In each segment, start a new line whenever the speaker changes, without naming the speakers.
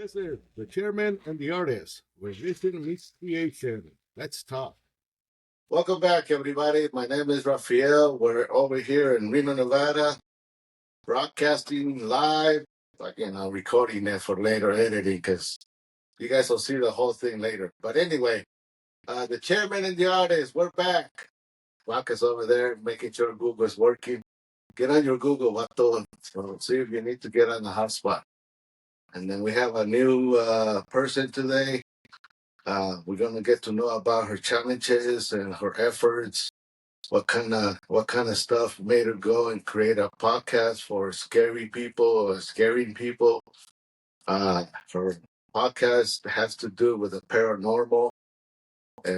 This is the chairman and the artist, where vision meets creation. Let's talk. Welcome back, everybody. My name is Rafael. We're over here in Reno, Nevada, broadcasting live, recording it for later editing because you guys will see the whole thing later. But anyway, the chairman and the artist, we're back. Waka's over there making sure Google's working. Get on your Google, Wato. So see if you need to get on the hotspot. And then we have a new person today. We're gonna get to know about her challenges and her efforts. What kind of stuff made her go and create a podcast for scary people or scaring people. Her podcast has to do with the paranormal,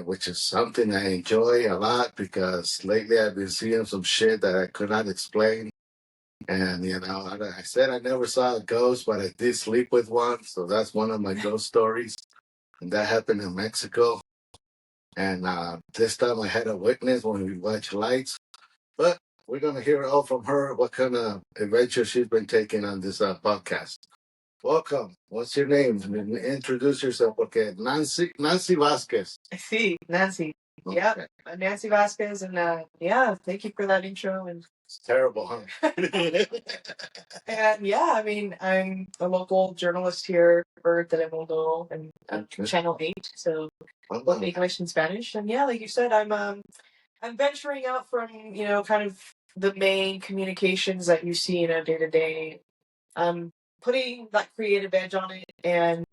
which is something I enjoy a lot because lately I've been seeing some shit that I could not explain. And I said I never saw a ghost, but I did sleep with one. So that's one of my ghost stories, and that happened in Mexico. And this time I had a witness when we watched lights. But we're gonna hear all from her what kind of adventure she's been taking on this podcast. Welcome. What's your name? Introduce yourself, okay? Nancy Vazquez.
Sí, Nancy. Yep,
Okay.
Nancy Vazquez, and yeah, thank you for that intro. And
It's terrible, huh?
and yeah, I mean, I'm a local journalist here for Telemundo and
Okay.
Channel 8, so both English and Spanish. And yeah, like you said, I'm venturing out from kind of the main communications that you see in a day to day. Putting that creative edge on it and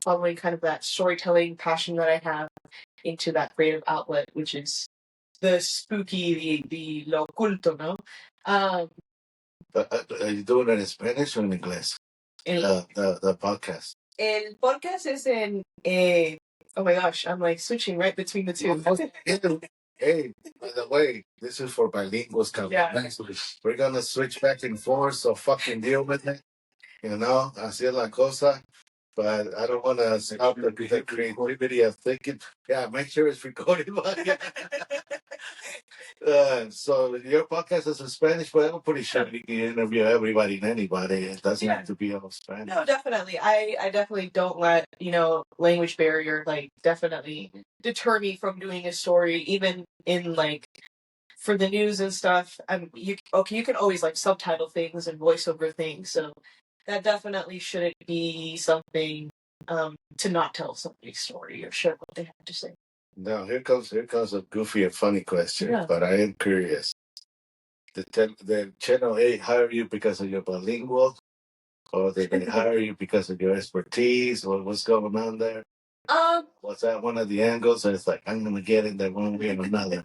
following kind of that storytelling passion that I have into that creative outlet, which is the spooky, the lo oculto, ¿no?
Are you doing it in Spanish or in English? The podcast.
El podcast is in oh my gosh, I'm like switching right between the two.
Hey, by the way, this is for bilinguals coming.
Yeah.
We're gonna switch back and forth, so fucking deal with it. Así es la cosa. But I don't want to stop the creativity of thinking. Yeah, make sure it's recorded. So your podcast is in Spanish, but I'm pretty sure you can interview everybody and anybody. It doesn't have to be all Spanish.
No, definitely. I definitely don't let, language barrier definitely deter me from doing a story, even in for the news and stuff. You can always subtitle things and voice over things, so that definitely shouldn't be something to not tell somebody's story or share what they have to say.
Now here comes a goofy and funny question,
Yeah.
but I am curious. The Channel 8 hire you because of your bilingual, or did they hire you because of your expertise, or what's going on there? Was that one of the angles? It's like, I'm going to get in there one way or another.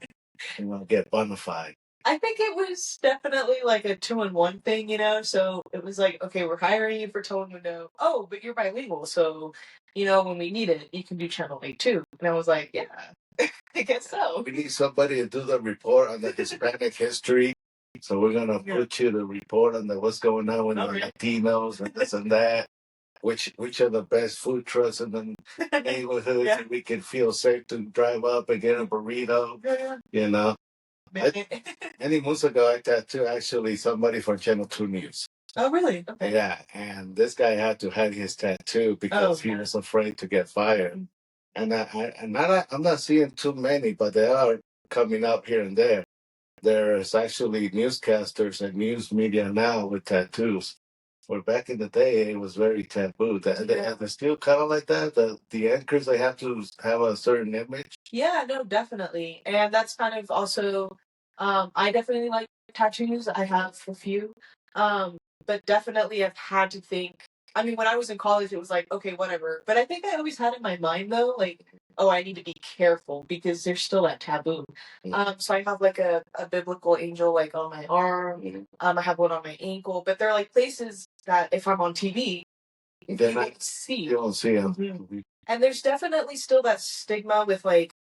I'm going to get bona fide.
I think it was definitely like a 2-in-1 thing, so it was like, okay, we're hiring you for Telemundo. Oh, but you're bilingual, so, when we need it, you can do Channel 8 too. And I was like, yeah, I guess so.
We need somebody to do the report on the Hispanic history. So we're going to put you to report on what's going on with the Latinos and this and that. Which are the best food trucks in the neighborhood that we can feel safe to drive up and get a burrito, Many months ago, I tattooed actually somebody from Channel 2 News.
Oh, really? Okay.
Yeah, and this guy had to hide his tattoo because he was afraid to get fired. And I'm not seeing too many, but they are coming up here and there. There's actually newscasters and news media now with tattoos. Where back in the day, it was very taboo. They're still kind of like that. The anchors, they have to have a certain image.
Yeah, no, definitely. And that's kind of also, I definitely like tattoos. I have a few. But definitely I've had to think. I mean, when I was in college, it was like, okay, whatever. But I think I always had in my mind, though, oh, I need to be careful because there's still that taboo. So I have a biblical angel on my arm. I have one on my ankle, but they're places that if I'm on TV, you don't see.
You don't see them.
Mm-hmm. And there's definitely still that stigma with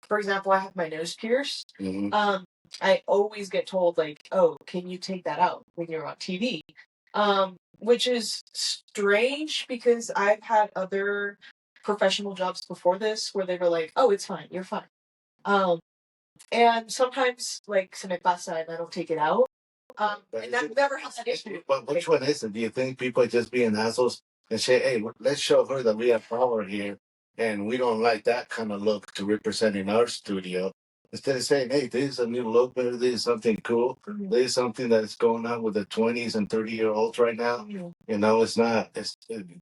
for example, I have my nose pierced.
Mm-hmm.
I always get told oh, can you take that out when you're on TV? Which is strange because I've had other professional jobs before this where they were like, oh, it's fine, you're fine. And sometimes se me pasa and I don't take it out. And that never has an issue.
But which one is it? Do you think people are just being assholes and say, hey, let's show her that we have power here, and we don't like that kind of look to represent in our studio. Instead of saying, hey, this is a new look, maybe this is something cool. This is something that's going on with the 20s and 30-year-olds right now. You know, it's not,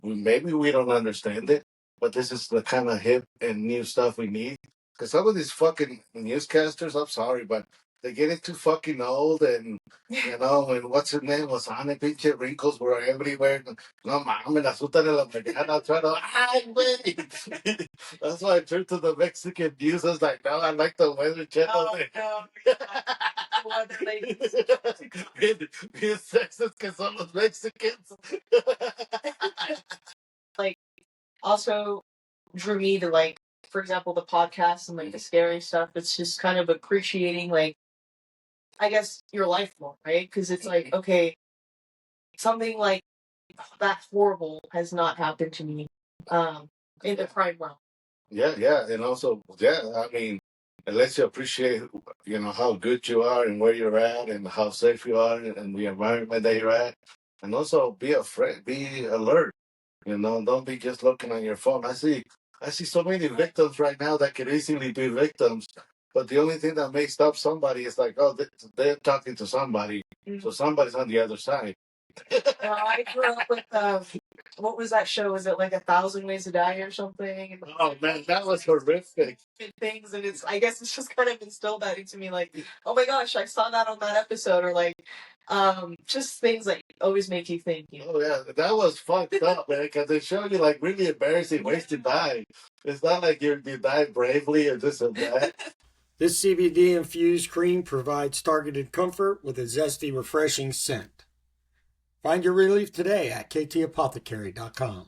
maybe we don't understand it, but this is the kind of hip and new stuff we need. Because some of these fucking newscasters, I'm sorry, but they're getting too fucking old, and you know, and what's her name was on it, pinche wrinkles were everywhere. No mames, la suta de la mañana trying to, ay, güey. That's why I turned to the Mexican news. I was like, no, I like the Weather Channel.
Oh, no. Weather ladies.
Bien sexist que son los Mexicans.
Like, also drew me to, like, for example, the podcast and like the scary stuff. It's just kind of appreciating, like, I guess your life more, right? Because it's like, okay, something like that horrible has not happened to me in the crime realm.
Yeah, and also, yeah, I mean, it lets you appreciate, you know, how good you are and where you're at and how safe you are and the environment that you're at, and also be afraid, be alert. You know, don't be just looking on your phone. I see so many victims right now that could easily be victims, but the only thing that may stop somebody is like, oh, they're talking to somebody, so somebody's on the other side.
I grew up with what was that show? Was it like 1,000 Ways to Die or something?
Oh man, that was horrific.
Things, and I guess it's just kind of instilled that into me. Like, oh my gosh, I saw that on that episode, or like, just things that always make you think. You know?
Oh yeah, that was fucked up, man. Because they show you like really embarrassing ways to die. It's not like you died bravely or this and that.
This CBD infused cream provides targeted comfort with a zesty, refreshing scent. Find your relief today at ktapothecary.com.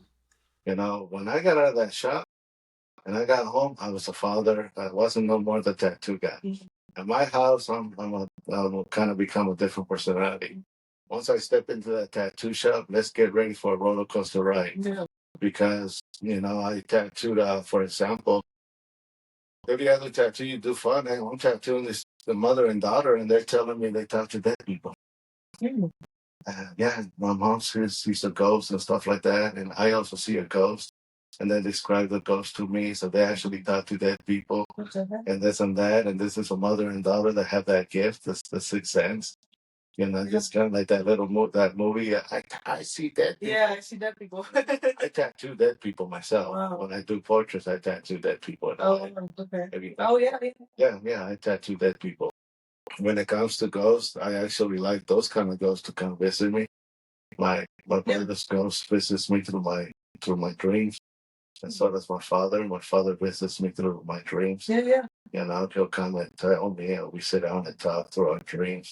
You know, when I got out of that shop and I got home, I was a father. I wasn't no more the tattoo guy. At my house, I'm kind of become a different personality. Once I step into that tattoo shop, let's get ready for a roller coaster ride.
Yeah.
Because, you know, I tattooed, for example, every other tattoo you do fun, and I'm tattooing the mother and daughter, and they're telling me they talk to dead people. Yeah, my mom sees a ghost and stuff like that, and I also see a ghost, and they describe the ghost to me. So they actually talk to dead people, and this and that, and this is a mother and daughter that have that gift, the sixth sense. You know, just kind of like that that movie. I see dead people.
Yeah, I see dead people.
I tattoo dead people myself.
Wow.
When I do portraits, I tattoo dead people.
Oh, okay. Oh, yeah.
Yeah, I tattoo dead people. When it comes to ghosts, I actually like those kind of ghosts to come visit me. My brother's ghost visits me through my dreams, and so does my father. My father visits me through my dreams.
Yeah.
You know, he'll come and tell me, and we sit down and talk through our dreams.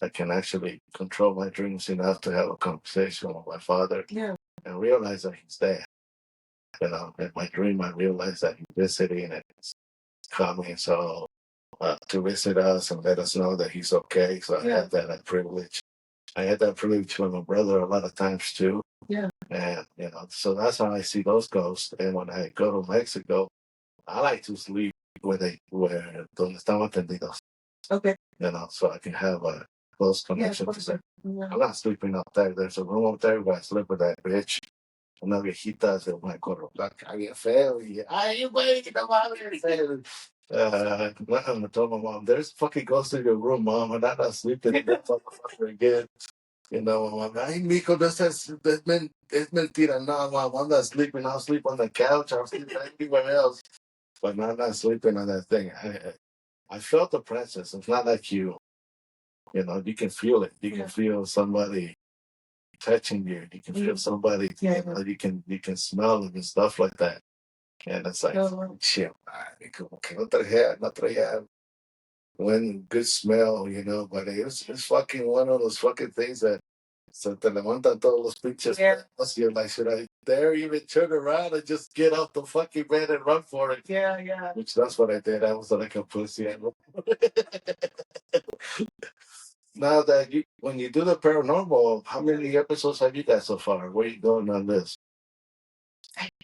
I can actually control my dreams enough to have a conversation with my father and realize that he's there. You know, in my dream, I realize that he's visiting and he's coming to visit us and let us know that he's okay. So I had that privilege. I had that privilege with my brother a lot of times too.
Yeah.
And, you know, so that's how I see those ghosts. And when I go to Mexico, I like to sleep where donde estaban tendidos.
Okay.
You know, so I can have a close connection to them. I'm not sleeping up there. There's a room up there where I sleep with that bitch. Una viejita se me acuerdo, blanca, bien feo. Ay, güey, no mames. I told my mom, there's fucking ghosts in your room, mom, and I'm not sleeping in that motherfucker again. You know, mom, ay, mijo, es mentira. No, mom, I'm not sleeping. I'll sleep on the couch. I'll sleep anywhere else. But I'm not sleeping on that thing. I felt the presence. It's not like you know, you can feel it. You can feel somebody touching you. You can feel somebody. You know, you can smell them and stuff like that. And it's like, shit, como que no traía one good smell, you know. But it's fucking one of those fucking things that se te levantan todos los pinches pelos. You're like, should I dare even turn around and just get off the fucking bed and run for it?
Yeah.
Which that's what I did. I was like a pussy. Now that when you do the paranormal, how many episodes have you got so far? Where you going on this?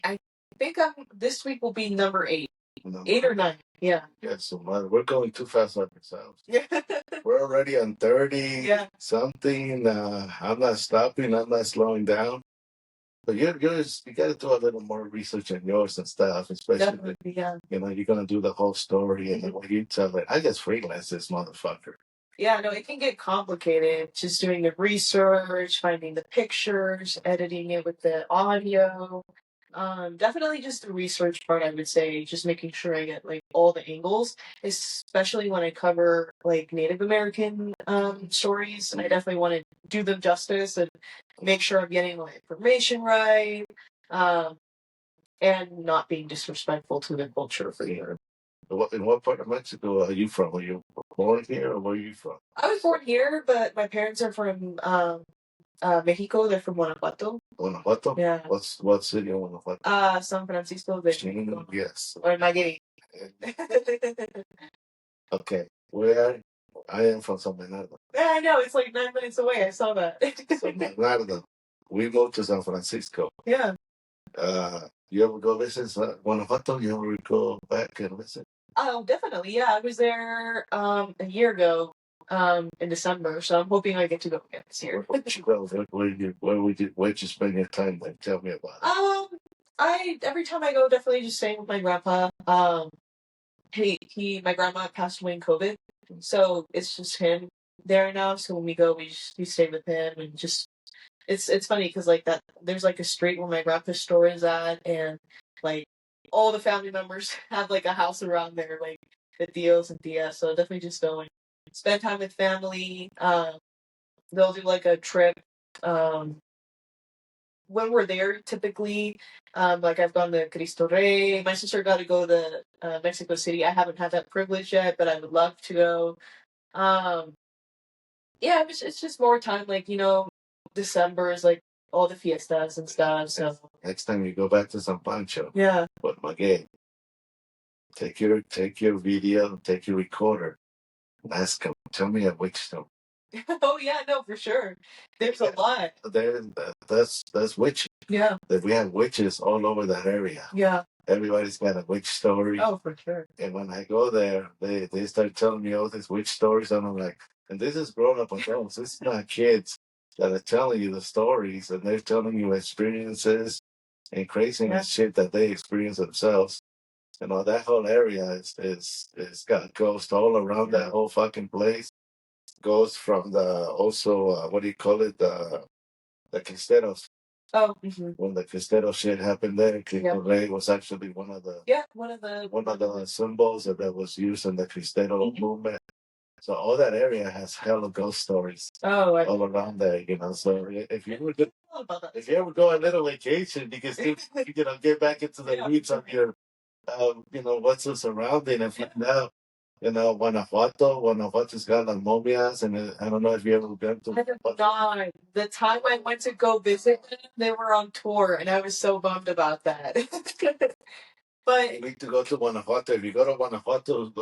I think this week will be number 8. 8 or 9. Yeah.
Yeah, so we're going too fast on ourselves.
Yeah.
We're already on 30 something. I'm not stopping. I'm not slowing down. But you got to do a little more research on yours and stuff, especially
Definitely, yeah.
you're gonna do the whole story and then when you tell it, I just freelance this motherfucker.
Yeah, no, it can get complicated. Just doing the research, finding the pictures, editing it with the audio. Definitely just the research part, I would say, just making sure I get like all the angles, especially when I cover like Native American stories. I definitely want to do them justice and make sure I'm getting my information right, um, and not being disrespectful to the culture for you.
In what part of Mexico are you from? Were you born here or where are you from?
I was born here, but my parents are from Mexico. They're from Guanajuato.
Guanajuato?
Yeah.
What city in Guanajuato?
San Francisco de Mexico.
Yes.
Or Maguey.
Okay. Where I am from San Bernardo.
Yeah, I know. It's like 9 minutes away. I saw that.
San Bernardo. We moved to San Francisco.
Yeah.
You ever go visit Guanajuato? You ever go back and visit?
Oh, definitely. Yeah, I was there a year ago in December, so I'm hoping I get to go again this year.
Where'd you spend your time there? Tell me about it.
I every time I go, definitely just staying with my grandpa. My grandma passed away in COVID, so it's just him there now. So when we go, we stay with him and just it's funny because like that there's like a street where my grandpa's store is at, and like all the family members have like a house around there, like the tios and tias. So definitely just go and spend time with family. They'll do like a trip. When we're there, typically, like I've gone to Cristo Rey. My sister got to go to Mexico City. I haven't had that privilege yet, but I would love to go. Um, yeah, it's just more time. Like December is like all the fiestas and stuff. So
next time you go back to San Pancho,
yeah,
but Maguey, take your video, take your recorder, and ask them. Tell me a witch story.
oh yeah, no, for sure. There's a lot.
That's witchy.
Yeah.
That we have witches all over that area.
Yeah.
Everybody's got a witch story.
Oh, for sure.
And when I go there, they start telling me all these witch stories, and I'm like, and this is grown up adults. This is not kids that are telling you the stories, and they're telling you experiences and craziness shit that they experience themselves. That whole area is got ghosts all around that whole fucking place. Ghosts from the also what do you call it, the Cristeros.
Oh,
when the Cristero shit happened there, Cristo Rey was actually one of the symbols that was used in the Cristero movement. So all that area has hella ghost stories all around there, So if you ever go on a little vacation, you can still get back into the roots of your what's the surrounding and find out. Guanajuato's got las momias, and I don't know if you ever been to.
I have not. The time I went to go visit them, they were on tour, and I was so bummed about that. But
you need to go to Guanajuato. If you go to Guanajuato.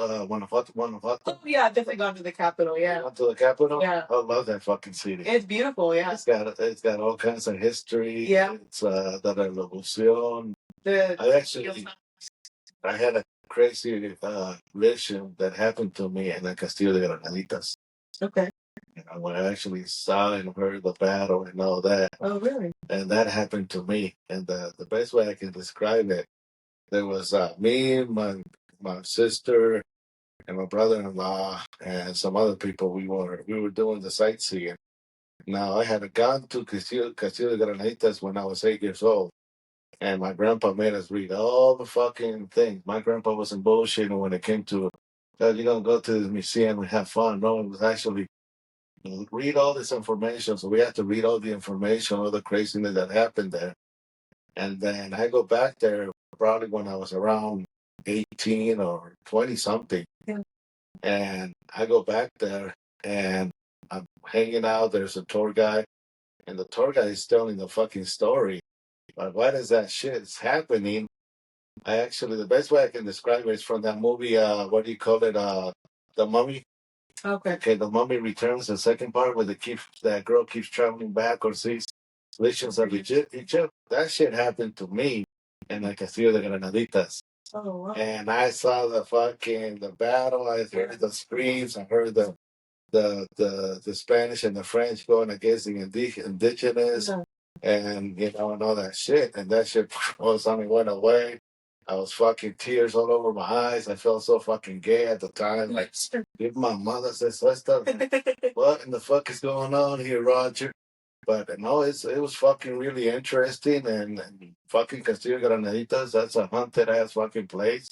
Oh yeah, I've definitely gone to the capital. Yeah.
Gone to the capital.
Yeah.
I love that fucking city.
It's beautiful. Yeah.
It's got all kinds of history.
Yeah.
It's the revolución. I had a crazy vision that happened to me in the Castillo de Granaditas.
Okay.
When I actually saw and heard the battle and all that.
Oh, really?
And that happened to me. And the best way I can describe it, there was me, my sister, and my brother-in-law, and some other people. We were doing the sightseeing. Now, I had gone to Castillo de Granaditas when I was 8 years old. And my grandpa made us read all the fucking things. My grandpa wasn't bullshitting when it came to, you're going to go to the museum and have fun. No, it was actually read all this information. So we had to read all the information, all the craziness that happened there. And then I go back there probably when I was around 18 or 20 something.
Yeah.
And I go back there and I'm hanging out. There's a tour guide. And the tour guide is telling the fucking story. But why does that shit is happening? The best way I can describe it is from that movie, what do you call it? The Mummy. Okay, The Mummy Returns, the second part where that girl keeps traveling back or sees visions of Egypt. That shit happened to me in the Castillo de Granaditas.
Oh, wow.
And I saw the battle. I heard the screams. I heard the Spanish and the French going against the indigenous. and and all that shit. And that shit all of a sudden went away. I was fucking tears all over my eyes. I felt so fucking gay at the time. Like, if my mother says, what in the fuck is going on here, Roger? But no, it was fucking really interesting and fucking Castillo Granaditas. That's a haunted ass fucking place.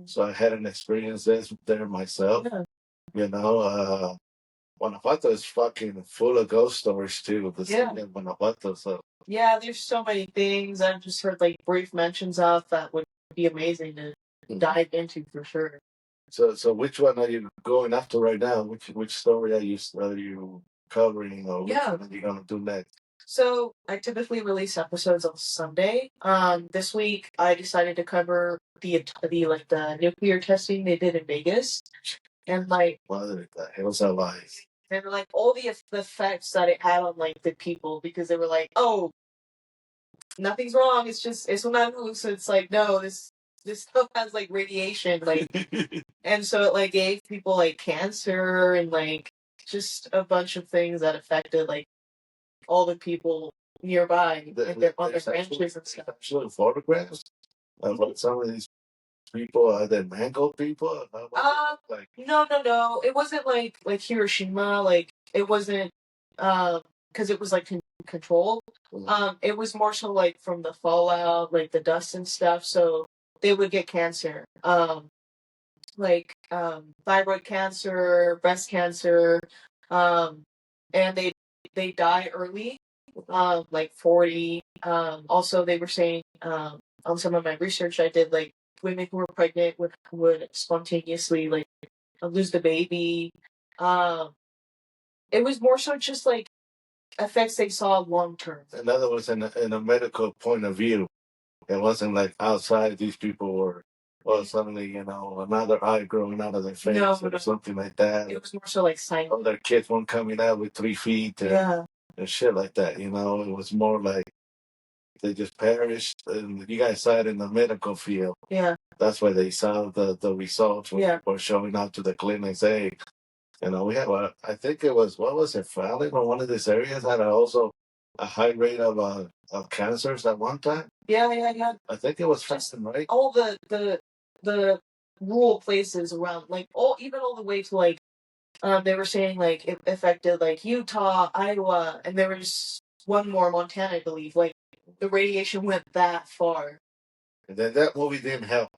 So I had an experience there myself. Yeah. Guanajuato is fucking full of ghost stories too. The city of Guanajuato. So
yeah, there's so many things I've just heard like brief mentions of that would be amazing to dive into for sure.
So which one are you going after right now? Which story are you covering, or which one are you gonna do next?
So I typically release episodes on Sunday. This week I decided to cover the nuclear testing they did in Vegas, and like
what the hell's that like?
And like all the effects that it had on like the people, because they were like, oh, nothing's wrong. It's not loose. So it's like, no, this stuff has like radiation, like, and so it like gave people like cancer and like just a bunch of things that affected like all the people nearby on their ranches and stuff.
Actually, photographs of like some of these people, are they mangled people?
Like no, it wasn't like Hiroshima. Like it wasn't because it was like controlled. It was more so like from the fallout, like the dust and stuff. So they would get cancer, thyroid cancer, breast cancer, and they die early, like 40. Also, they were saying on some of my research I did, like women who were pregnant would spontaneously like lose the baby. It was more so just like effects they saw long term.
In other words, in a medical point of view, it wasn't like outside these people were, well, suddenly, another eye growing out of their face or something like that.
It was more so like sign.
Or their kids weren't coming out with 3 feet and shit like that. It was more like they just perished. And you guys saw it in the medical field.
Yeah.
That's why they saw the results when people were showing up to the clinics. Hey, we had, I think it was, what was it, Fallon or one of these areas had also a high rate of cancers at one time.
Yeah.
I think it was Fallon, right?
All the rural places around, like even all the way to like, they were saying like it affected like Utah, Iowa, and there was one more, Montana, I believe. Like the radiation went that far.
And then that movie didn't help.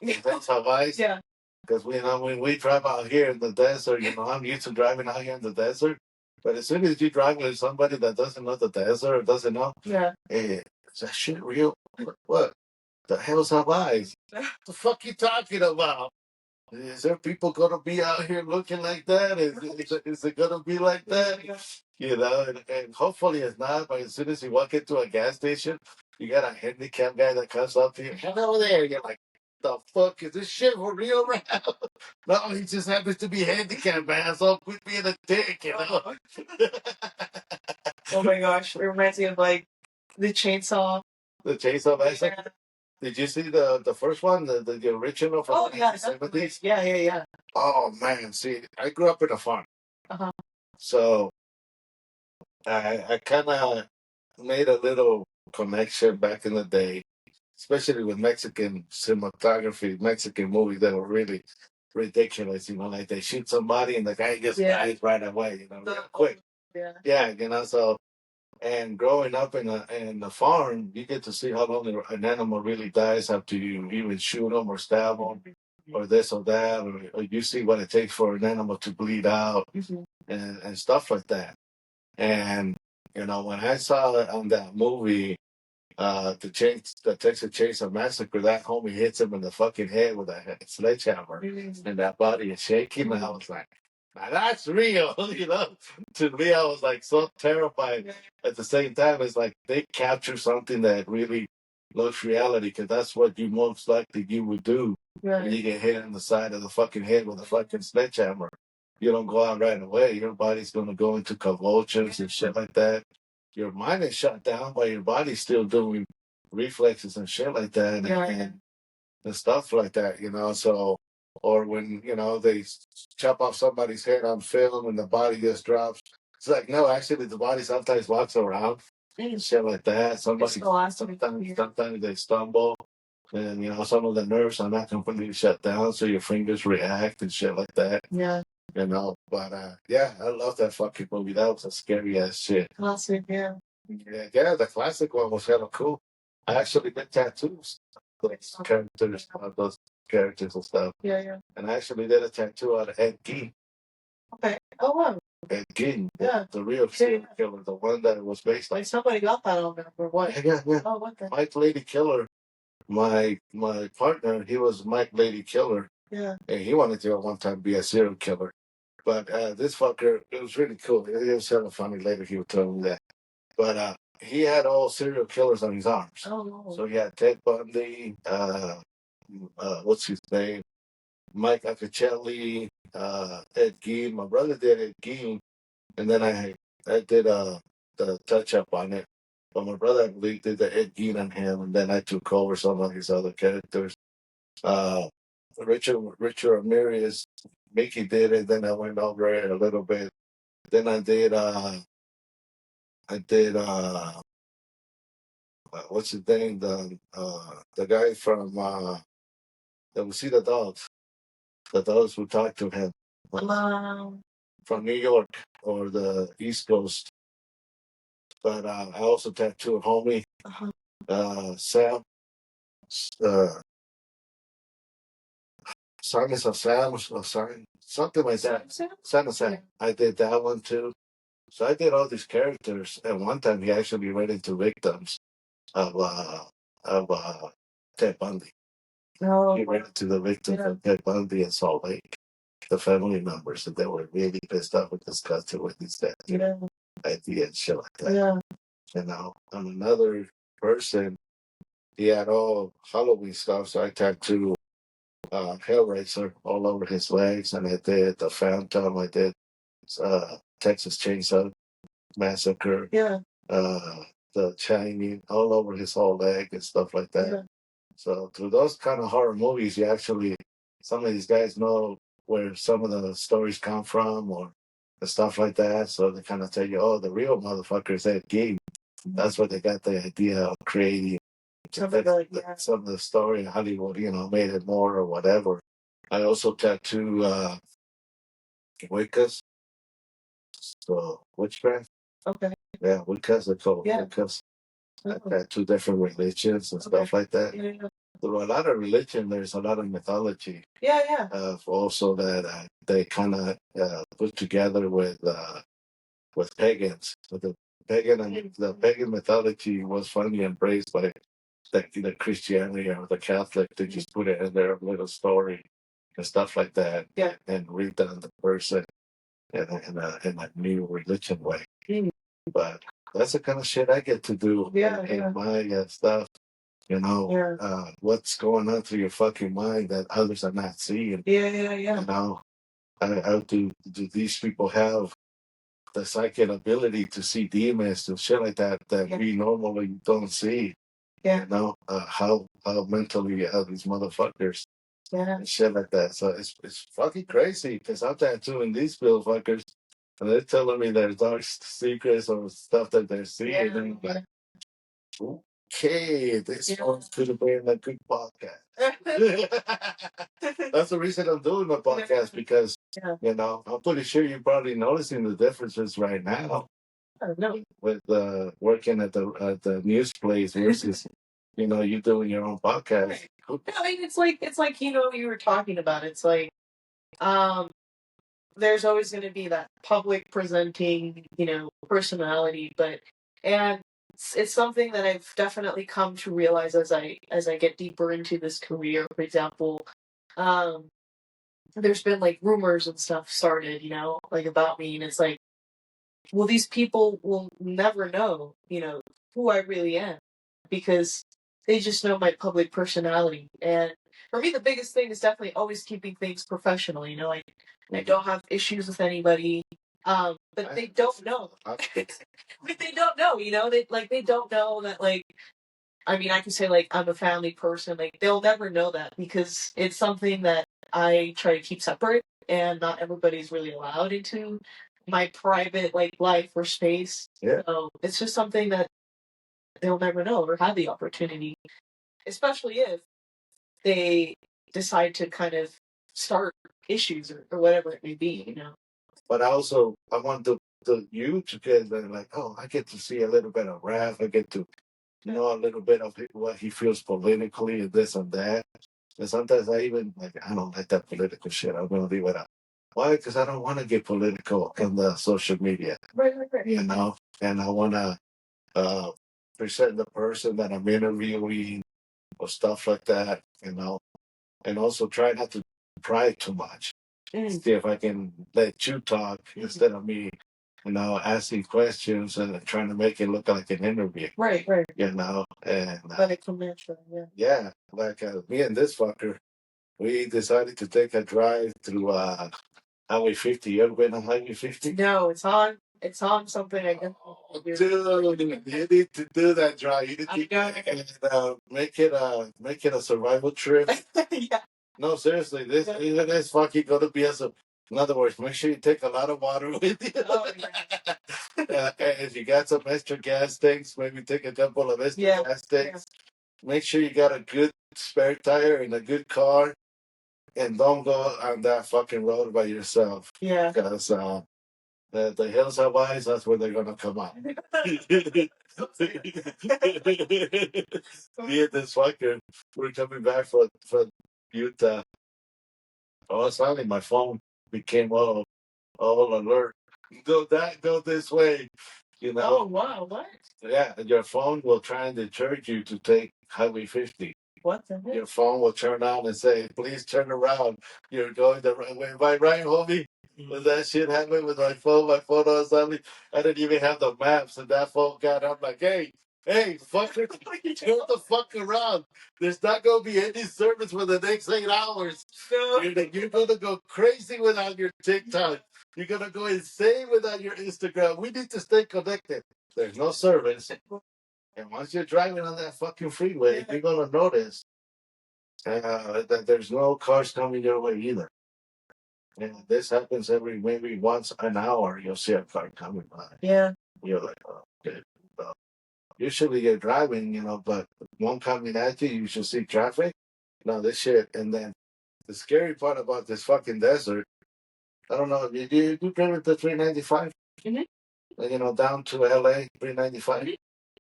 That's how I. Yeah. Because when we drive out here in the desert, I'm used to driving out here in the desert. But as soon as you drive with somebody that doesn't know the desert or doesn't know, hey, is that shit real? What the hell's Hawaii? What the fuck you talking about? Is there people gonna be out here looking like that? Is it gonna be like that? And hopefully it's not. But as soon as you walk into a gas station, you got a handicapped guy that comes up to you. Hello there. You're like, the fuck is this shit for real right now? No, he just happens to be handicapped, man. So quit being a dick,
Oh my gosh, it reminds me of like the chainsaw.
The chainsaw massacre. Yeah. Did you see the first one, the original from the 70s?
Yeah.
Oh man, see, I grew up in a farm, so I kind of made a little connection back in the day, especially with Mexican cinematography, Mexican movies that were really ridiculous. Like they shoot somebody and the guy just dies right away. Real quick. Yeah. So. And growing up in the farm, you get to see how long an animal really dies after you even shoot them or stab them or this or that, or you see what it takes for an animal to bleed out and stuff like that. And, when I saw it on that movie, the Texas Chainsaw Massacre, that homie hits him in the fucking head with a sledgehammer and that body is shaking, and I was like, now that's real, To me, I was like so terrified. At the same time, it's like they capture something that really looks reality, because that's what you most likely you would do when you get hit in the side of the fucking head with a fucking sledgehammer. You don't go out right away. Your body's gonna go into convulsions and shit like that. Your mind is shut down, but your body's still doing reflexes and shit like that, and stuff like that. So. Or when, they chop off somebody's head on film and the body just drops. It's like, no, actually the body sometimes walks around. and shit like that. Sometimes they stumble, and some of the nerves are not completely shut down, so your fingers react and shit like that.
Yeah.
But yeah, I love that fucking movie. That was a scary ass shit.
Classic, yeah.
Yeah, the classic one was hella cool. I actually did tattoos. Those characters and stuff.
Yeah.
And I actually did a tattoo out of Ed Gein.
Okay. Oh wow.
Ed Gein,
Yeah.
the real serial killer, the one that was based on.
Like somebody got that on there or what?
Yeah.
Oh, what the?
Mike Lady Killer. My partner, he was Mike Lady Killer.
Yeah.
And he wanted to at one time be a serial killer. But this fucker, it was really cool. It was hella funny later. He would tell me that. But he had all serial killers on his arms.
Oh no.
So he had Ted Bundy, what's his name? Mike Accacelli, Ed Gein. My brother did Ed Gein, and then I did the touch up on it. But my brother, I believe, did the Ed Gein on him, and then I took over some of his other characters. Richard Ramirez, Mickey did it. Then I went over it a little bit. Then I did what's his name? The guy from that we see the dogs who talk to him from New York or the East Coast. But I also tattooed homie Sam, Silence of Sam, or something like that. Son of Sam. I did that one too. So I did all these characters, and one time he actually ran into victims of Ted Bundy.
No.
He ran into the victims of Ted Bundy in Salt Lake, the family members, and they were really pissed off and disgusted with his death idea and shit like that.
Yeah.
And another person, he had all Halloween stuff, so I tattooed Hellraiser all over his legs, and I did the Phantom, I did Texas Chainsaw Massacre, the Shining, all over his whole leg and stuff like that.
Yeah.
So through those kind of horror movies, you actually, some of these guys know where some of the stories come from or the stuff like that. So they kind of tell you, oh, the real motherfucker is Ed Gein. That's where they got the idea of creating some of the story in Hollywood, made it more or whatever. I also tattoo Wiccas, so witchcraft.
Okay.
Yeah, Wiccas, they're called Wiccas. I tattoo different religions and stuff like that.
Yeah.
Through a lot of religion, there's a lot of mythology.
Yeah.
Also that they kind of put together with pagans. So the pagan mythology was finally embraced by the Christianity or the Catholic. They just put it in their little story and stuff like that.
Yeah.
And redone the person in a new religion way.
Mm.
But that's the kind of shit I get to do in my stuff. What's going on through your fucking mind that others are not seeing.
Yeah.
How do these people have the psychic ability to see demons and shit like that we normally don't see?
Yeah.
How mentally these motherfuckers and shit like that. So it's fucking crazy because I'm tattooing these motherfuckers and they're telling me their dark secrets or stuff that they're seeing. And I'm like, okay, this one's could have been a good podcast. That's the reason I'm doing the podcast because I'm pretty sure you're probably noticing the differences right now.
No.
With working at the news place versus you doing your own podcast.
Right. I mean, it's like you were talking about. It's like there's always going to be that public presenting personality, and it's something that I've definitely come to realize as I get deeper into this career. For example, there's been like rumors and stuff started, like about me, and it's like, well, these people will never know, who I really am because they just know my public personality. And for me, the biggest thing is definitely always keeping things professional. I don't have issues with anybody. But they don't know. But they don't know, they don't know that, I mean, I can say, I'm a family person. They'll never know that because it's something that I try to keep separate and not everybody's really allowed into my private, life or space.
Yeah.
So it's just something that they'll never know or have the opportunity, especially if they decide to kind of start issues or whatever it may be, you know.
But I want the youth to get like, oh, I get to see a little bit of Raph. I get to know a little bit of what he feels politically and this and that. And sometimes I even like, I don't like that political shit. I'm gonna leave it out. Why? Because I don't want to get political in the social media.
Right.
You know, and I want to present the person that I'm interviewing or stuff like that. You know, and also try not to pry too much. See if I can let you talk instead of me, you know, asking questions and trying to make it look like an interview.
Right.
You know, and
Let it come natural, yeah.
yeah, like me and this fucker, we decided to take a drive through Highway 50. You ever been on Highway 50?
No, it's on something I guess.
Dude, you need to do that drive. You need to make it a survival trip.
Yeah.
No, seriously, this fucking gonna be in other words, make sure you take a lot of water with you.
Oh, yeah.
And if you got some extra gas tanks, maybe take a couple of extra gas tanks. Make sure you got a good spare tire and a good car, and don't go on that fucking road by yourself.
Yeah.
Because the hills have eyes, that's where they're gonna come out. Me and this fucker, we're coming back from Utah. Oh, suddenly my phone became all alert. Go this way. You know?
Oh wow, what?
Yeah, your phone will try and deter you to take Highway 50.
What the heck?
Your phone will turn on and say, please turn around. You're going the right way. Am I right, homie? When that shit happened with my phone was suddenly, I didn't even have the maps, and that phone got up like, hey, fucker, turn the fuck around. There's not going to be any service for the next 8 hours.
No.
You're going to go crazy without your TikTok. You're going to go insane without your Instagram. We need to stay connected. There's no service. And once you're driving on that fucking freeway, you're going to notice that there's no cars coming your way either. And this happens maybe once an hour, you'll see a car coming by.
Yeah.
You're like, oh, okay. Well, usually you're driving, you know, but one coming at you, you should see traffic. No, this shit. And then the scary part about this fucking desert, I don't know, you driven the 395? Mm-hmm. You know, down to LA, 395? Mm-hmm.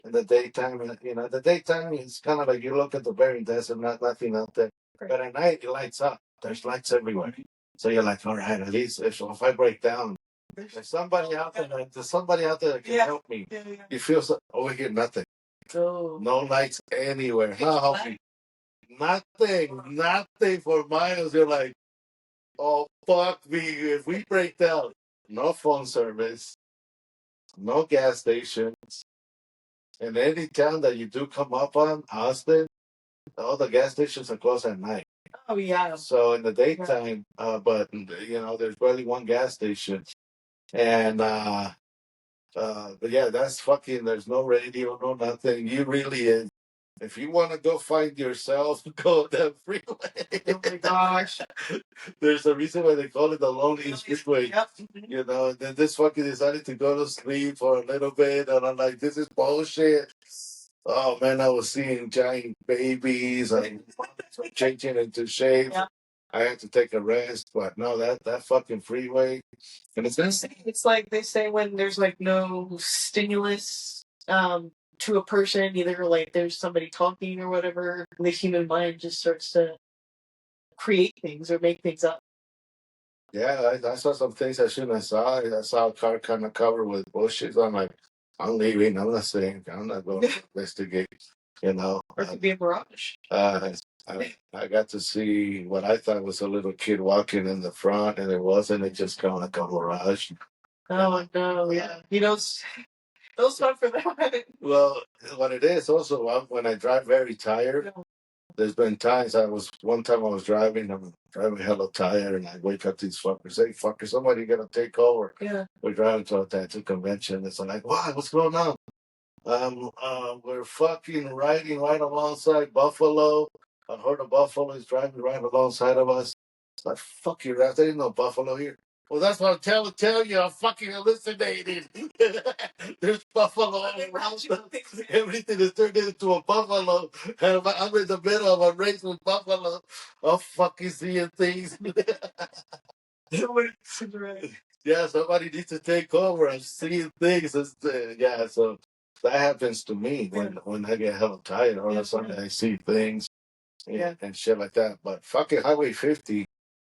In the daytime, you know, the daytime is kind of like you look at the Bering Desert, nothing out there. Right. But at night, it lights up. There's lights everywhere. So you're like, all right, at least if I break down, there's somebody out there that can help me. Yeah. You feel over here, nothing. Oh. No lights anywhere. No, nothing for miles. You're like, oh, fuck me. If we break down, no phone service, no gas stations. In any town that you do come up on, Austin, all the gas stations are closed at night. Oh, yeah. So in the daytime, but, you know, there's barely one gas station. And, but yeah, that's fucking, there's no radio, no nothing. You really, if you want to go find yourself, go that freeway. Oh my gosh. There's a reason why they call it the loneliest freeway. Yep. You know, and then this fucking decided to go to sleep for a little bit, and I'm like, this is bullshit. Oh man, I was seeing giant babies and changing into shape. Yeah. I had to take a rest, but no, that fucking freeway, and it's like they say when there's like no stimulus to a person, either like there's somebody talking or whatever, the human mind just starts to create things or make things up. Yeah, I saw some things I shouldn't have saw. I saw a car kind of covered with bushes. I'm like, I'm leaving. I'm not staying. I'm not going to investigate. You know, or it could be a mirage. I got to see what I thought was a little kid walking in the front, and it wasn't. It just kind of like a mirage. Oh no! Yeah, you know, those stuff for that. Well, what it is also when I drive very tired. There's been times one time I was driving, I'm driving hella tired, and I wake up to these fuckers. Hey, fucker, somebody gonna take over. Yeah. We're driving to a tattoo convention. It's like, wow, what's going on? We're fucking riding right alongside Buffalo. I heard a buffalo is driving right alongside of us. It's like, fuck you, Ralph. There ain't no buffalo here. Well, that's what I'm telling you. I'm fucking hallucinating. There's buffalo all around us. Everything is turned into a buffalo. And I'm in the middle of a race with buffalo. I'm fucking seeing things. Yeah, somebody needs to take over. I'm seeing things. Yeah, so that happens to me when I get hella tired. All of a sudden, I see things and shit like that. But fucking Highway 50,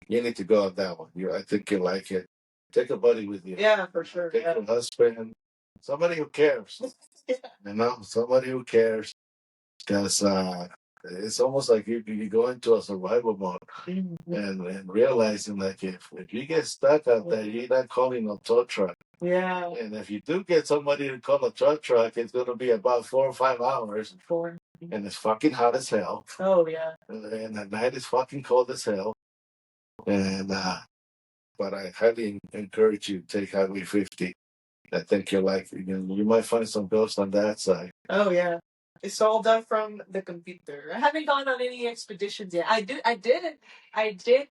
you need to go on that one. I think you like it. Take a buddy with you.
Yeah, for sure.
Take your husband. Somebody who cares. You know, somebody who cares. Because it's almost like you go into a survival mode and realizing like if you get stuck out there, you're not calling a tow truck.
Yeah.
And if you do get somebody to call a tow truck, it's going to be about 4 or 5 hours. And it's fucking hot as hell.
Oh, yeah.
And the night is fucking cold as hell. And but I highly encourage you to take Highway 50. I think you'll like it. You might find some ghosts on that side.
Oh, yeah. It's all done from the computer. I haven't gone on any expeditions yet. I did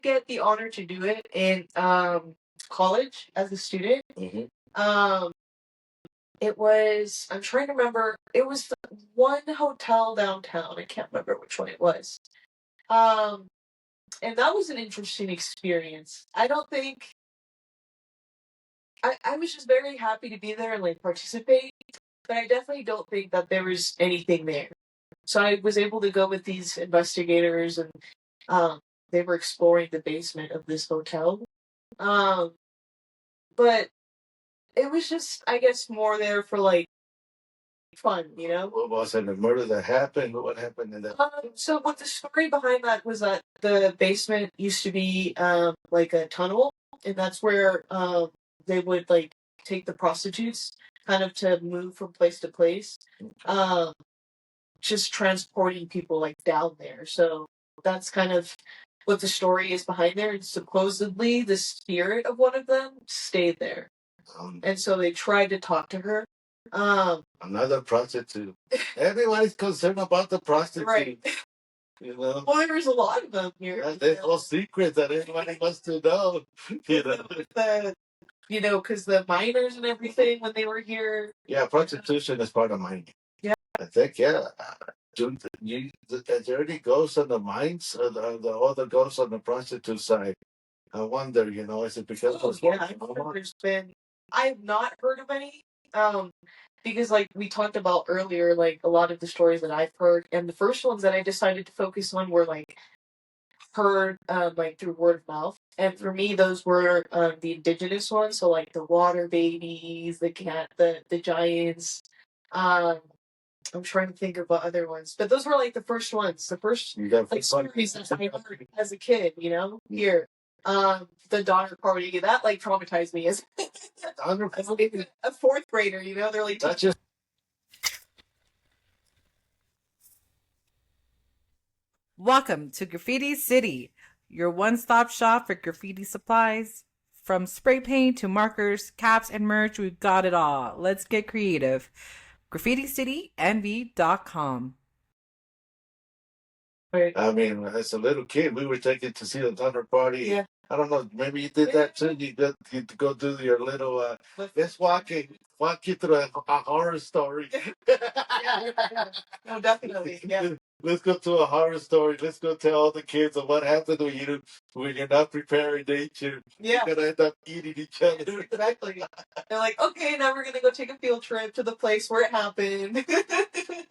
get the honor to do it in college as a student. It was, I'm trying to remember, it was the one hotel downtown. I can't remember which one it was. And that was an interesting experience. I don't think I was just very happy to be there and like participate, but I definitely don't think that there was anything there. So I was able to go with these investigators, and they were exploring the basement of this hotel. But it was just, I guess, more there for like fun, you know?
What was it? The murder that happened? What happened in that?
So what the story behind that was that the basement used to be like a tunnel, and that's where they would like take the prostitutes kind of to move from place to place. Just transporting people like down there. So that's kind of what the story is behind there. And supposedly the spirit of one of them stayed there. And so they tried to talk to her.
Another prostitute. Everybody's concerned about the prostitute.
Right.
You know?
Well, there's a lot of them here.
There's no secrets that everybody wants to know.
Because the miners and everything when they were here.
Yeah, prostitution is part of mining.
Yeah.
I think, yeah. Is there any ghosts on the mines? Or the other ghosts on the prostitute side? I wonder, is it because of
I have not heard of any. Because like we talked about earlier, like a lot of the stories that I've heard, and the first ones that I decided to focus on were like heard like through word of mouth. And for me those were the indigenous ones, so like the water babies, the giants. I'm trying to think of what other ones, but those were like the first ones, the first like stories that I heard as a kid, here. The Donner Party, that like traumatized me as a fourth grader, they're like
that's just.
Welcome to Graffiti City, your one-stop shop for graffiti supplies. From spray paint to markers, caps, and merch, we've got it all. Let's get creative. GraffitiCityNV.com.
I mean, as a little kid, we were taken to see the Donner Party.
Yeah.
I don't know, maybe you did that too. You go do your little, let's walk you through a horror story.
Yeah. No, definitely, yeah.
Let's go to a horror story. Let's go tell all the kids of what happened when you're not preparing nature.
Yeah.
You're going to end up eating each other.
Exactly. They're like, okay, now we're going to go take a field trip to the place where it happened.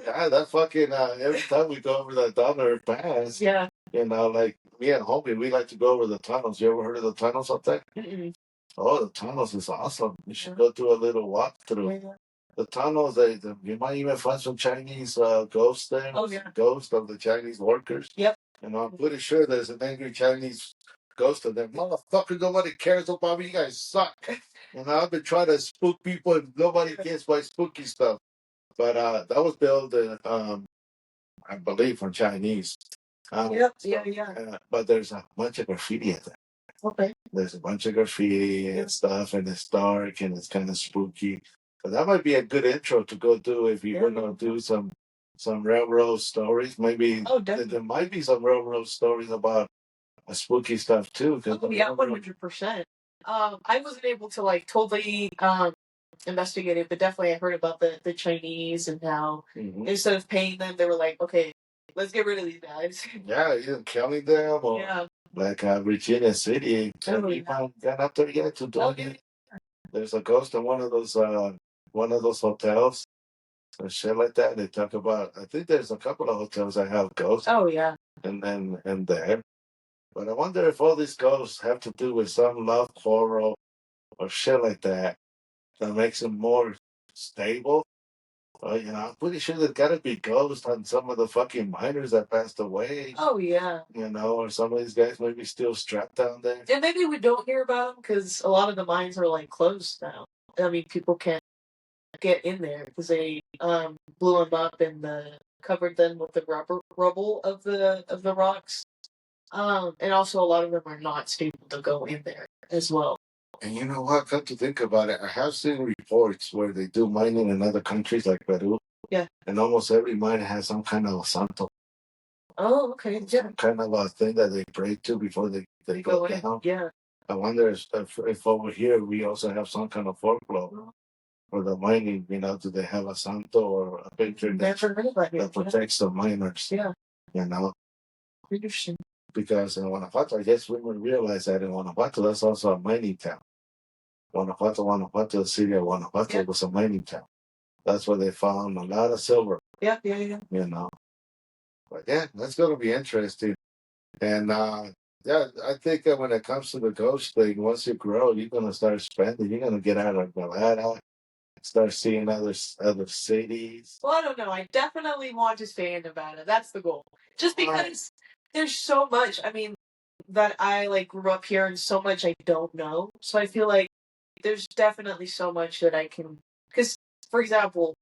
Yeah, that fucking, every time we go over the Donner Pass,
yeah.
Like me and homie, we like to go over the tunnels. You ever heard of the tunnels up there?
Mm-mm.
Oh, the tunnels is awesome. You should go do a little walkthrough. Yeah. The tunnels, you might even find some Chinese ghosts there.
Oh, yeah.
Ghosts of the Chinese workers.
Yep.
I'm pretty sure there's an angry Chinese ghost of them. Motherfucker, nobody cares about me. You guys suck. I've been trying to spook people and nobody gets my spooky stuff. But that was built, I believe, from Chinese.
Yeah.
But there's a bunch of graffiti at there.
Okay.
There's a bunch of graffiti and stuff, and it's dark and it's kind of spooky. But that might be a good intro to go do if you're going to do some railroad stories. Maybe there might be some railroad stories about spooky stuff too.
100%. I wasn't able to like totally investigate it, but definitely I heard about the Chinese and how instead of paying them, they were like, okay, let's get rid of these guys.
Yeah, either killing them or
Yeah.
like Virginia City.
Oh, yeah.
Got up there yet to do
Oh,
it. There's a ghost in one of those hotels or shit like that. They talk about. I think there's a couple of hotels that have ghosts.
Oh yeah.
And there. But I wonder if all these ghosts have to do with some love quarrel or shit like that that makes them more stable. I'm pretty sure there's got to be ghosts on some of the fucking miners that passed away.
Oh yeah.
Or some of these guys maybe still strapped down there.
And maybe we don't hear about them because a lot of the mines are like closed now. I mean, people can't get in there because they blew them up and covered them with the rubble of the rocks. And also a lot of them are not stable to go in there as well.
And you know what? Come to think about it, I have seen reports where they do mining in other countries like Peru.
Yeah.
And almost every mine has some kind of santo.
Oh, okay. Yeah.
Some kind of a thing that they pray to before they go down.
Yeah.
I wonder if over here we also have some kind of folklore for the mining. Do they have a santo or a picture that protects the miners?
Yeah.
Interesting. Because in Guanajuato, I guess women realize that in Guanajuato, that's also a mining town. Guanajuato, the city of Guanajuato was a mining town. That's where they found a lot of silver.
Yeah.
But yeah, that's going to be interesting. And I think that when it comes to the ghost thing, once you grow, you're going to start spending. You're going to get out of Nevada, start seeing other cities.
Well, I don't know. I definitely want to stay in Nevada. That's the goal. Just because there's so much. I mean, that I like grew up here and so much I don't know. So I feel like there's definitely so much that I can. Because, for example,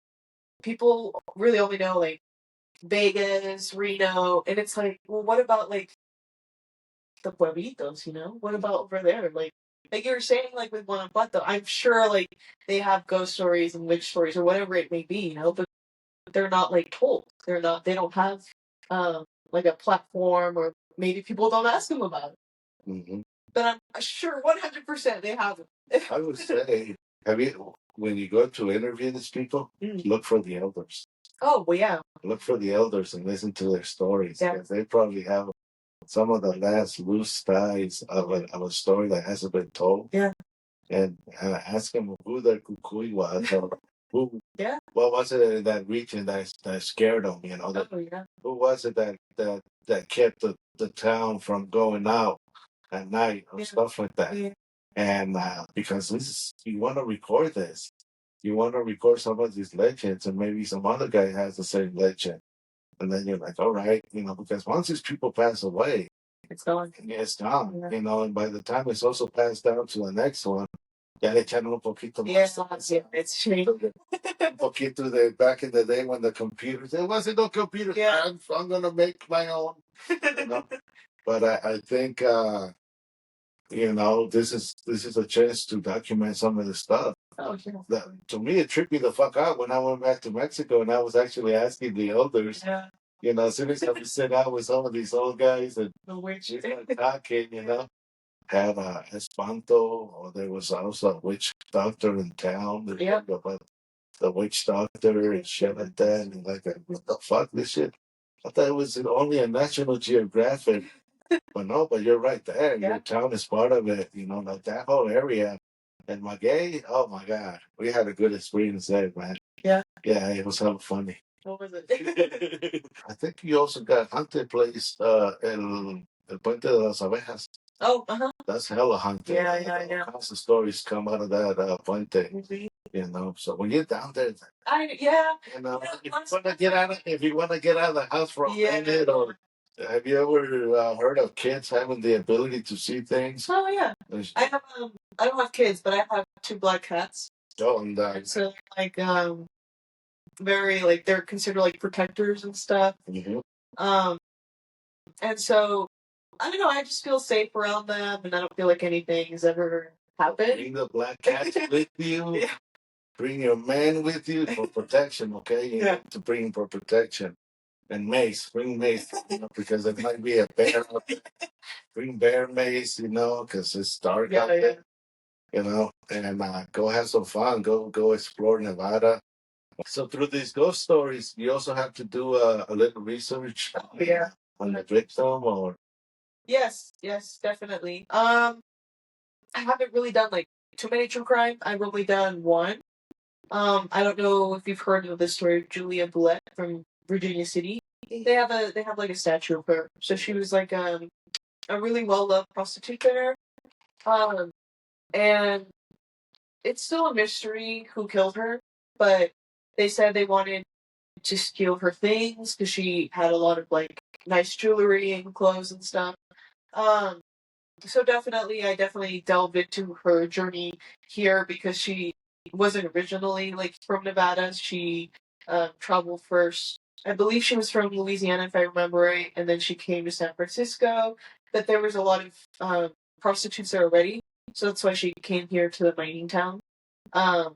people really only know like Vegas, Reno, and it's like, well, what about like the pueblitos? What about over there? Like you were saying, like with Guanajuato, I'm sure like they have ghost stories and witch stories or whatever it may be, but they're not like told. They don't have like a platform, or maybe people don't ask them about it.
Mm-hmm.
But I'm sure 100% they have it.
I would say, when you go to interview these people, look for the elders.
Oh, well, yeah.
Look for the elders and listen to their stories.
Yeah.
Because they probably have some of the last loose ties of a story that hasn't been told.
Yeah.
And ask them who their kukui was, or what was it in that region that scared them, Who was it that kept the town from going out at night or stuff like that.
Yeah.
And because you want to record this. You want to record some of these legends, and maybe some other guy has the same legend. And then you're like, all right, because once these people pass away,
it's gone.
It's gone, and by the time it's also passed down to the next one, ya le echaron un poquito más.
Yeah, it's true.
Un poquito back in the day when the computers, there wasn't no computers.
Yeah.
I'm going to make my own. But I think, this is a chance to document some of the stuff.
Oh, yeah.
To me, it tripped me the fuck out when I went back to Mexico and I was actually asking the elders.
Yeah.
As soon as I was sitting out with some of these old guys and we started talking, had Espanto, or there was also a witch doctor in town. About the witch doctor and shit like that. And like, what the fuck, this shit? I thought it was only a National Geographic. But you're right there.
Yeah.
Your town is part of it, like that whole area. And Maguey, oh my God, we had a good experience there, man.
Yeah.
Yeah, it was hella funny.
What was it?
I think you also got haunted place, El Puente de las Abejas.
Oh, uh-huh.
That's hella haunted.
Yeah.
All kinds of stories come out of that puente. Mm-hmm. So when you're down there, if you want to get out of the house for a minute, or have you ever heard of kids having the ability to see things?
Oh yeah, I don't have kids, but I have 2 black cats.
Oh, and
so very like they're considered like protectors and stuff.
Mm-hmm.
And so I don't know. I just feel safe around them, and I don't feel like anything has ever happened.
Bring the black cats with you. Yeah. Bring your man with you for protection. Okay, you need to bring him for protection. And mace. Bring mace, because it might be a bear. Bring bear mace, because it's dark out there. and go have some fun. Go explore Nevada. So through these ghost stories, you also have to do a little research
Yeah.
on the victim, or
Yes, definitely. I haven't really done like too many true crime. I've only done one. I don't know if you've heard of the story of Julia Boulette from Virginia City. They have like a statue of her. So she was like a really well loved prostitute there. Um, and it's still a mystery who killed her, but they said they wanted to steal her things because she had a lot of like nice jewelry and clothes and stuff. Um, so I definitely delved into her journey here because she wasn't originally like from Nevada. She traveled first. I believe she was from Louisiana, if I remember right, and then she came to San Francisco. But there was a lot of prostitutes there already, so that's why she came here to the mining town. Um,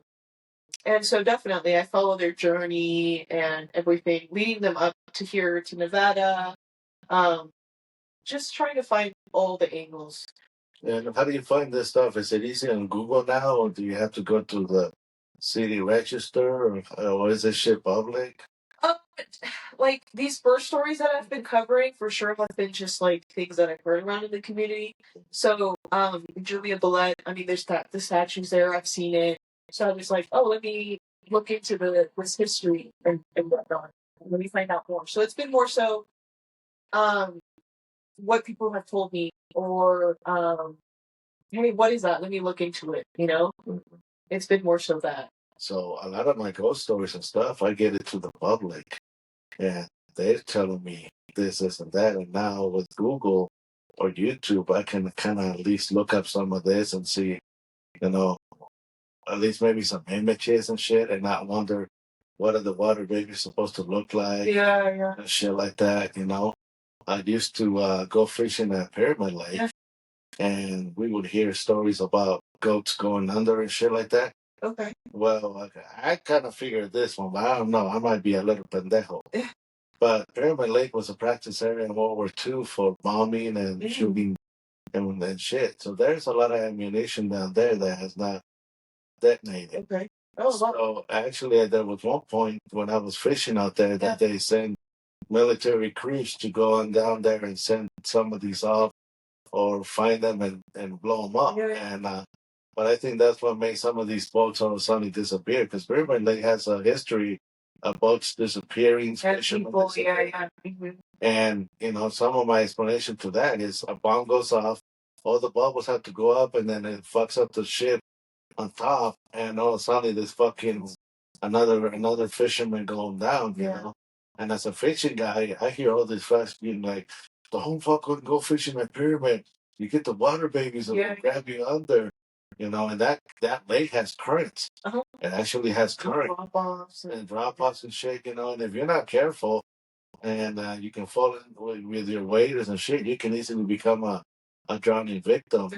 and so definitely, I follow their journey and everything, leading them up to here to Nevada. Um, just trying to find all the angles.
and how do you find this stuff? Is it easy on Google now, or do you have to go to the city register, or is this shit public?
Um, like these birth stories that I've been covering for sure have been just like things that I've heard around in the community. So, Julia Boulette, I mean, there's the statues there. I've seen it. So I was like, oh, let me look into this history and whatnot. Let me find out more. So it's been more so, um, what people have told me, or hey, what is that? Let me look into it. It's been more so that.
So a lot of my ghost stories and stuff, I get it to the public, and they're telling me this, and that. And now with Google or YouTube, I can kind of at least look up some of this and see, you know, at least maybe some images and shit, and not wonder what are the water babies supposed to look like,
Yeah.
and shit like that. I used to go fishing at Pyramid Lake,
Yeah.
and we would hear stories about goats going under and shit like that.
Okay.
Well, I kind of figured this one, but I don't know. I might be a little pendejo. But Pyramid Lake was a practice area in World War II for bombing and shooting and shit. So there's a lot of ammunition down there that has not detonated.
Okay. Oh, wow.
So actually, there was one point when I was fishing out there that they sent military crews to go on down there and send some of these off or find them and blow them up.
Yeah.
And but I think that's what made some of these boats all of a sudden disappear, because Pyramid Lake has a history of boats disappearing,
And
fishermen
people,
disappearing.
yeah. Mhm.
And some of my explanation to that is a bomb goes off, all the bubbles have to go up, and then it fucks up the ship on top, and all of a sudden there's fucking another fisherman going down. And as a fishing guy, I hear all these facts being like, don't fucking go fishing at Pyramid. You get the water babies and they'll grab you under. And that lake has currents.
Uh-huh.
It actually has current
Drop-offs
and drop offs and shit, and if you're not careful, and you can fall in with your waders and shit, you can easily become a drowning victim,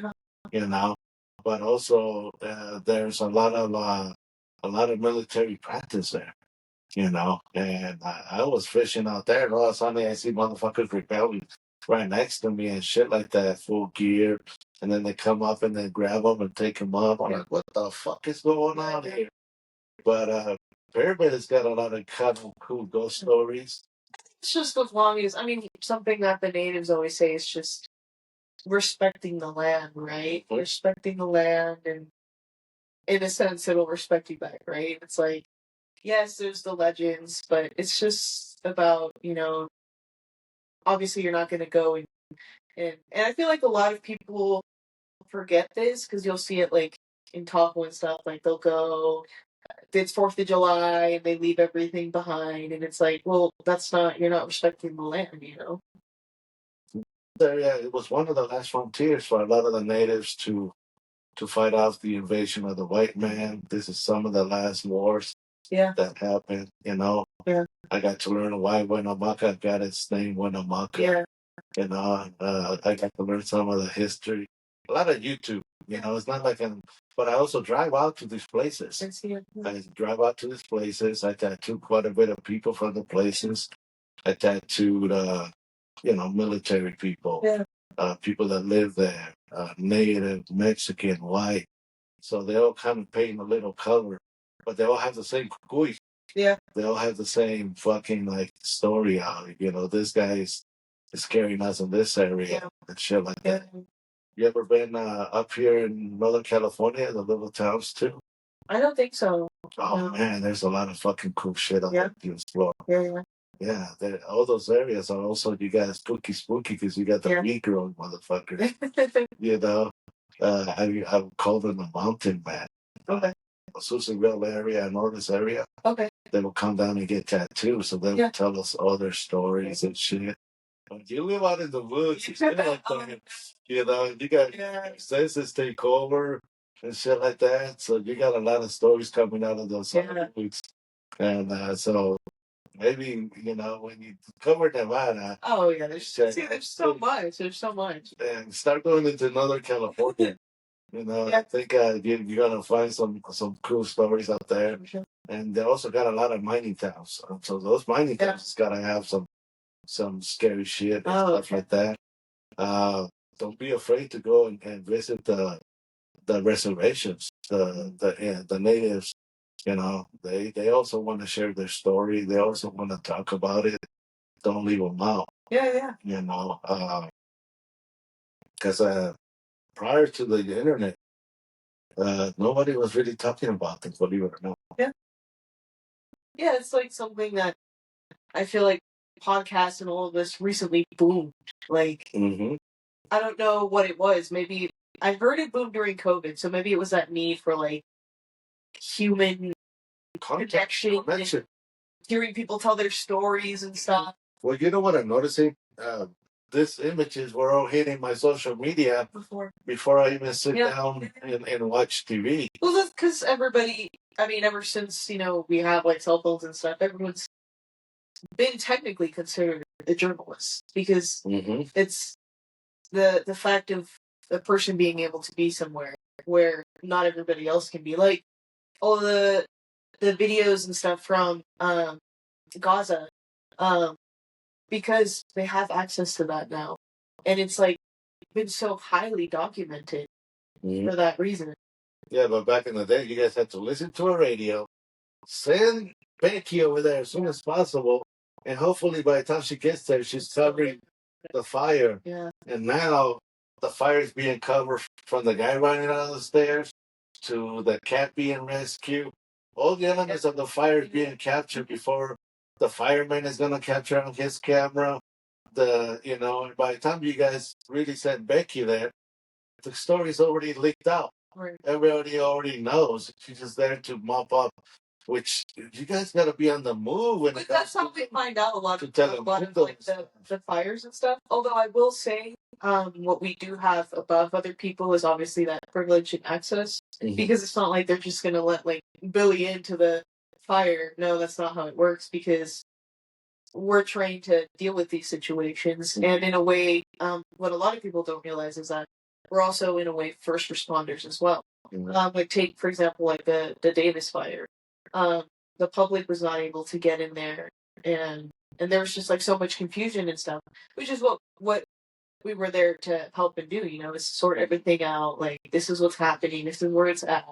you know. But also, there's a lot of military practice there, And I was fishing out there, and all of a sudden I see motherfuckers rebelling right next to me and shit like that, full gear, and then they come up and they grab them and take them up. I'm like, what the fuck is going on here? But Pyramid has got a lot of kind of cool ghost stories.
It's just as long as, I mean, something that the natives always say is just respecting the land, right? Respecting the land, and in a sense, it'll respect you back, right? It's like, yes, there's the legends, but it's just about, obviously you're not going to go and I feel like a lot of people forget this because you'll see it like in Tahoe and stuff. Like they'll go, it's 4th of July and they leave everything behind, and it's like, well, you're not respecting the land.
Yeah, it was one of the last frontiers for a lot of the natives to fight off the invasion of the white man. This is some of the last wars that happened.
Yeah.
I got to learn why Winnemucca got its name Winnemucca.
Yeah.
I got to learn some of the history. A lot of YouTube. It's not like but I also drive out to these places. I drive out to these places. I tattooed quite a bit of people from the places. I tattooed, military people, people that live there, native, Mexican, white, So they all kind of paint a little color, but they all have the same cuy.
Yeah.
They all have the same fucking like story out. This guy is carrying us in this area and shit like that. You ever been up here in Northern California, the little towns too?
I don't think so.
Oh
No.
man, there's a lot of fucking cool shit on there to explore.
Yeah.
Yeah, all those areas are also, you guys spooky because you got the weed growing motherfuckers. I would call them a mountain man.
Okay.
Susanville area and all this area.
Okay.
They will come down and get tattoos, so they will tell us all their stories and shit. But you live out in the woods, and shit like that. You got senses take over and shit like that. So you got a lot of stories coming out of those woods. And so maybe, when you cover Nevada.
Oh, yeah. There's so much. There's so much.
And start going into Northern California. I think you're going to find some cool stories out there.
Sure.
And they also got a lot of mining towns. So those mining towns got to have some scary shit and stuff like that. Don't be afraid to go and visit the reservations, the natives. They also want to share their story. They also want to talk about it. Don't leave them out.
Yeah.
Because prior to the internet, nobody was really talking about things, believe it or not.
Yeah, it's like something that I feel like podcasts and all of this recently boomed. Like, I don't know what it was. Maybe I heard it boomed during COVID, so maybe it was that need for like human connection. And hearing people tell their stories and stuff.
Well, you know what I'm noticing? These images were all hitting my social media before I even sit down and watch TV.
Well, that's because everybody, ever since, we have like cell phones and stuff, everyone's been technically considered a journalist because it's the fact of a person being able to be somewhere where not everybody else can be. Like all the videos and stuff from Gaza, because they have access to that now, and it's like been so highly documented for that reason.
Yeah, but back in the day, you guys had to listen to a radio, send Becky over there as soon as possible, and hopefully by the time she gets there, she's covering the fire.
Yeah.
And now the fire is being covered from the guy running out of the stairs to the cat being rescued. All the elements of the fire is being captured before the fireman is going to capture on his camera. By the time you guys really sent Becky there, the story's already leaked out.
Right.
Everybody already knows. She's just there to mop up, which you guys got to be on the move.
But that's how we find out a lot of like the fires and stuff. Although I will say, what we do have above other people is obviously that privilege and access, because it's not like they're just gonna let like Billy into the fire. No, that's not how it works, because we're trained to deal with these situations, and in a way, what a lot of people don't realize is that we're also in a way first responders as well. Like take for example like the Davis fire. The public was not able to get in there, and there was just like so much confusion and stuff, which is what we were there to help and do, is sort everything out. Like, this is what's happening, this is where it's at.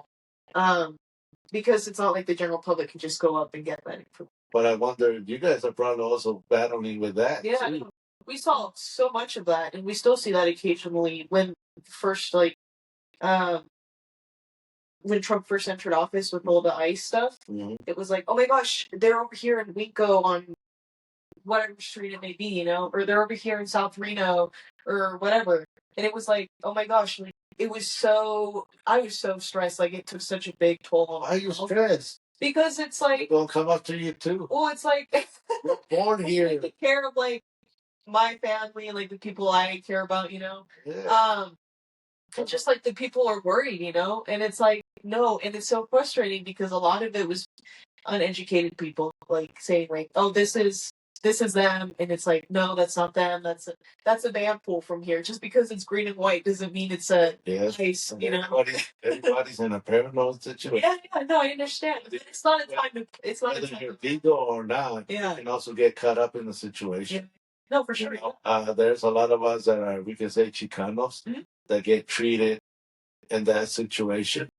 Because it's not like the general public can just go up and get that information.
But I wonder, you guys are probably also battling with that.
Yeah, too. We saw so much of that, and we still see that occasionally when first, like, when Trump first entered office with all the ICE stuff. It was like, oh my gosh, they're over here in Waco on whatever street it may be, or they're over here in South Reno or whatever. And it was like, oh my gosh, like, I was so stressed. Like, it took such a big toll on me.
Why are you stressed?
Because it's like,
they'll come up to you too.
Well, it's like,
you're born here.
I take care of like my family and like the people I care about,
Yeah.
And just like the people are worried, and it's like, no, and it's so frustrating because a lot of it was uneducated people like saying like, oh, this is them, and it's like, no, that's not them, that's a band pool from here. Just because it's green and white doesn't mean it's a place,
Everybody's in a paranoid situation.
Yeah, no, I understand. It's not a time to, it's not
whether
a time
you're
to,
legal or not.
Yeah.
You can also get caught up in the situation.
Yeah. No, for sure.
There's a lot of us that are, we can say, Chicanos, that get treated in that situation.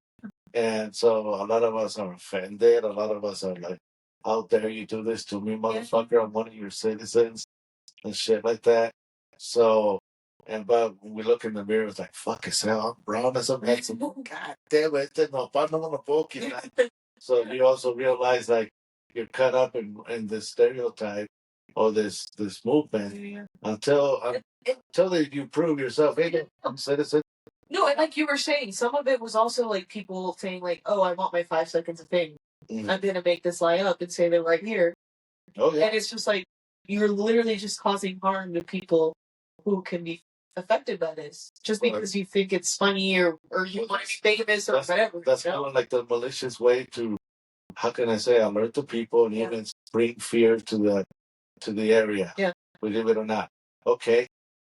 And so a lot of us are offended. A lot of us are like, how dare you do this to me, motherfucker? I'm one of your citizens and shit like that. So, but we look in the mirror, it's like, fuck it, I'm brown as a handsome. God damn it, no, no wanna poke you. So you also realize like you're caught up in this stereotype or this movement until you prove yourself, hey, I'm a citizen.
No, and like you were saying, some of it was also like people saying like, "Oh, I want my 5 seconds of fame. I'm gonna make this lie up and say they're right here."
Oh yeah.
And it's just like you're literally just causing harm to people who can be affected by this just because you think it's funny or you want to be famous or whatever.
That's kind of like the malicious way to, how can I say, alert the people and even bring fear to the area.
Yeah.
Believe it or not. Okay.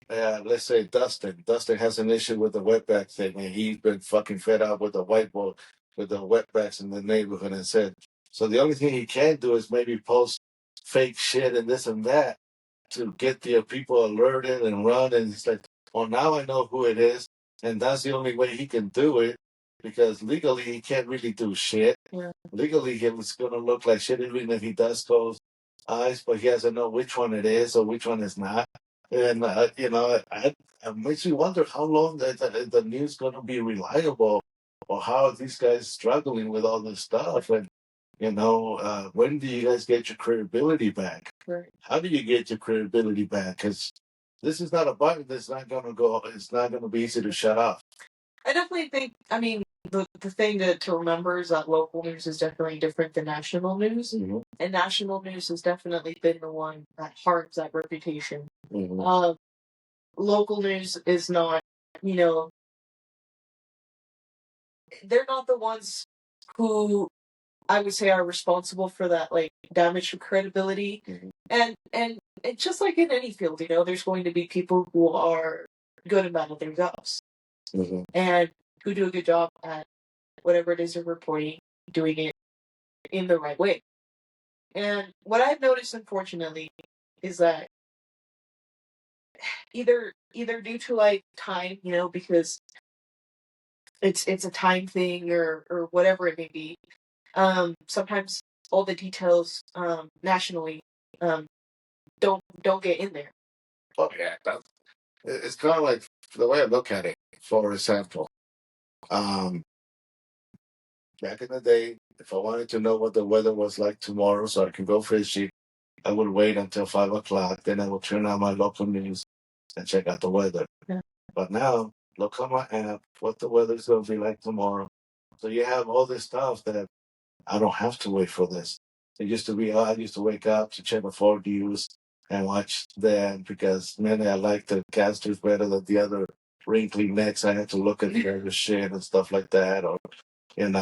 Let's say Dustin. Dustin has an issue with the wetback thing, and he's been fucking fed up with the whiteboard, with the wetbacks in the neighborhood, and said, so the only thing he can do is maybe post fake shit and this and that to get the people alerted and run. And it's like, well, now I know who it is, and that's the only way he can do it, because legally he can't really do shit.
Yeah.
Legally, it's gonna look like shit even if he does close eyes, but he doesn't know which one it is or which one is not. And it makes me wonder how long the news going to be reliable, or how are these guys struggling with all this stuff. And when do you guys get your credibility back?
Right.
How do you get your credibility back? Because this is not a button that's not going to go. It's not going to be easy to shut off.
I definitely think. I mean, the thing to remember is that local news is definitely different than national news, and national news has definitely been the one that harms that reputation. Local news is not, they're not the ones who I would say are responsible for that, like, damage to credibility. And it's just like in any field, there's going to be people who are good and bad at their jobs, and who do a good job at whatever it is they're reporting, doing it in the right way. And what I've noticed, unfortunately, is that either due to like time, because it's a time thing or whatever it may be. Sometimes all the details nationally don't get in there.
Oh yeah, it's kind of like the way I look at it. For example, back in the day, if I wanted to know what the weather was like tomorrow so I can go fishing, I would wait until 5 o'clock. Then I would turn on my local news and check out the weather.
Yeah.
But now, look on my app what the weather's going to be like tomorrow. So you have all this stuff that I don't have to wait for this. It used to be, I used to wake up to check the 4 news and watch them, because mainly I like the casters better than the other wrinkly necks. I had to look at the other shit and stuff like that, or and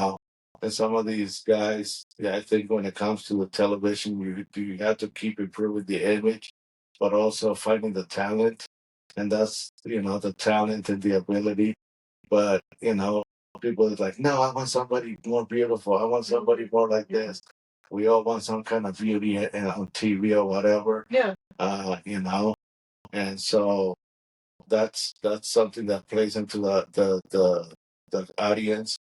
some of these guys, I think when it comes to the television, you have to keep improving the image, but also finding the talent, and that's the talent and the ability. But people are like, no, I want somebody more beautiful. I want somebody more like this. We all want some kind of beauty on TV or whatever.
Yeah.
And so that's something that plays into the audience.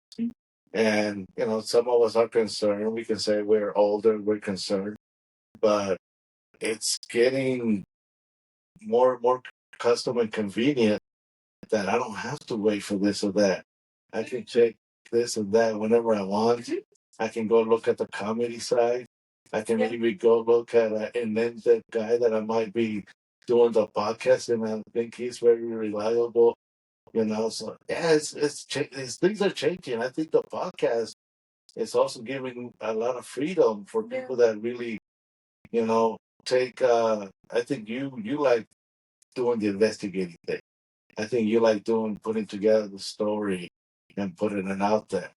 And some of us are concerned. We can say we're older, we're concerned, but it's getting more and more custom and convenient that I don't have to wait for this or that. I can check this and that whenever I want. I can go look at the comedy side. I can maybe go look at and then the guy that I might be doing the podcast, and I think he's very reliable. So it's things are changing. I think the podcast is also giving a lot of freedom for people that really, take. I think you like doing the investigating thing. I think you like putting together the story and putting it out there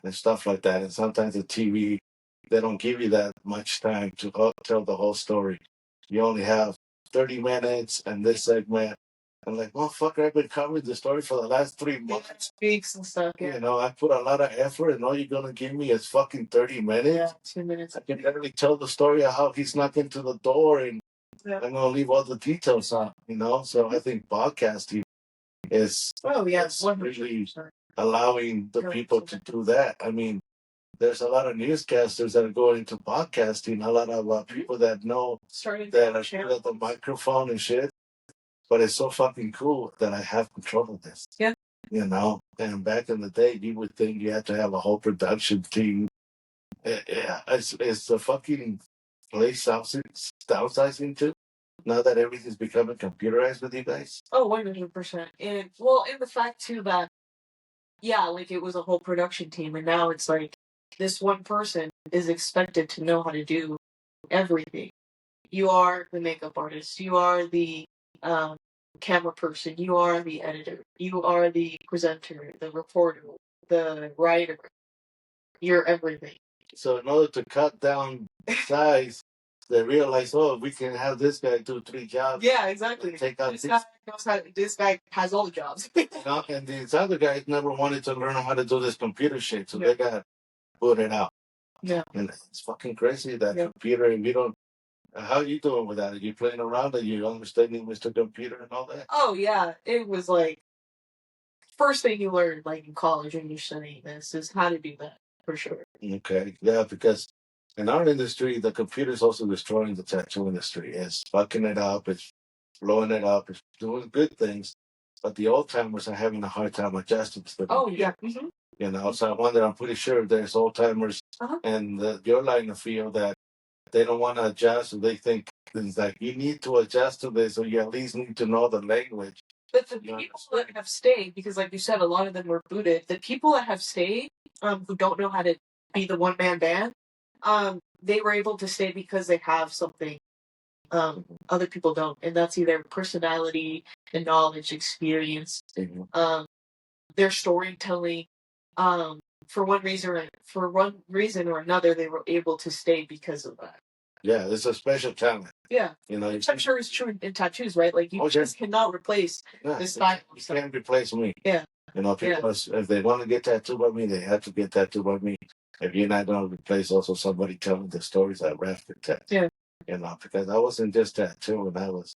and stuff like that. And sometimes the TV, they don't give you that much time to tell the whole story. You only have 30 minutes and this segment. I'm like, motherfucker, I've been covering the story for the last 3 months.
Weeks and stuff. Yeah.
I put a lot of effort, and all you're going to give me is fucking 30 minutes.
Yeah, 2 minutes.
I can literally tell the story of how he snuck into the door, and I'm going to leave all the details out, So I think podcasting is
really
allowing the people to do that. I mean, there's a lot of newscasters that are going into podcasting, a lot of people that know
Started
that are good at the microphone and shit. But it's so fucking cool that I have control of this.
Yeah.
You know, and back in the day, you would think you had to have a whole production team. It's the fucking place downsizing too. Now that everything's becoming computerized with you guys.
Oh, 100%. And well, and the fact too that yeah, like it was a whole production team, and now it's like this one person is expected to know how to do everything. You are the makeup artist. You are the um, camera person. You are the editor. You are the presenter, the reporter, the writer. You're everything.
So in order to cut down size, they realize, oh, we can have this guy do 3 jobs.
Yeah, exactly.
Take out
This guy knows how. This guy has all the jobs.
and these other guys never wanted to learn how to do this computer shit, so they got booted out.
Yeah.
And it's fucking crazy that computer. And we don't. How are you doing with that? Are you playing around? Are you understanding Mr. Computer and all that?
Oh yeah, it was like first thing you learn, like in college when you're studying this, is how to do that for sure.
Okay, yeah, because in our industry, the computer is also destroying the tattoo industry. It's fucking it up. It's blowing it up. It's doing good things, but the old timers are having a hard time adjusting to the computer.
Oh yeah.
You know, so I wonder. I'm pretty sure there's old timers in your line of field that they don't want to adjust, or they think it's like you need to adjust to this, or you at least need to know the language.
But the people that have stayed, because like you said, a lot of them were booted. The people that have stayed, who don't know how to be the one-man band, they were able to stay because they have something other people don't, and that's either personality and knowledge, experience, their storytelling. For one reason or another, they were able to stay because of that.
Yeah, it's a special talent.
Yeah,
you know,
which I'm sure is true in tattoos, right? Like you just cannot replace this style.
You can't replace me.
Yeah.
You know, people, if they want to get tattooed by me, they have to get tattooed by me. If you're not going to replace also somebody telling the stories I wrapped it tattoo.
Yeah.
You know, because I wasn't just tattooing, I was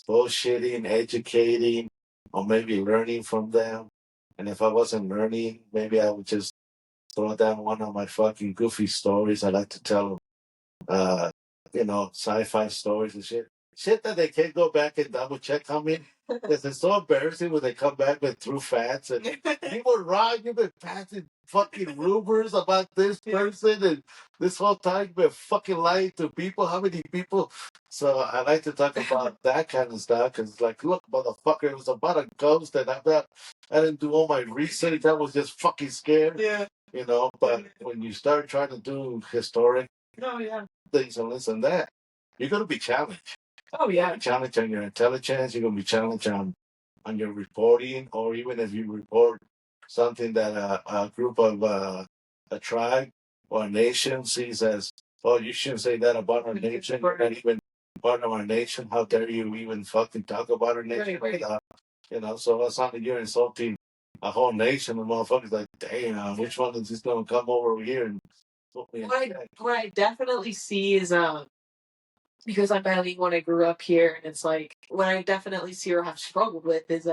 bullshitting, educating, or maybe learning from them. And if I wasn't learning, maybe I would just throw down one of my fucking goofy stories. I like to tell them, you know, sci-fi stories and shit. Shit that they can't go back and double check on me. Because it's so embarrassing when they come back with true facts. And you were wrong. You've been passing fucking rumors about this person. And this whole time you've been fucking lying to people. How many people? So I like to talk about that kind of stuff. Because it's like, look, motherfucker, it was about a ghost. And I didn't do all my research. I was just fucking scared.
Yeah.
You know, but when you start trying to do historic things and this and that, you're going to be challenged.
Oh yeah.
Challenged on your intelligence. You're going to be challenged on your reporting, or even if you report something that a group of a tribe or a nation sees as, oh, you shouldn't say that about our nation. You're not even part of our nation. How dare you even fucking talk about our nation?
Right.
You know, so it's not that you're insulting a whole nation. The motherfuckers like, damn, which one is just going to come over here and put me in check?
What I definitely see is because I'm bilingual and I grew up here, and it's like what I definitely see or have struggled with is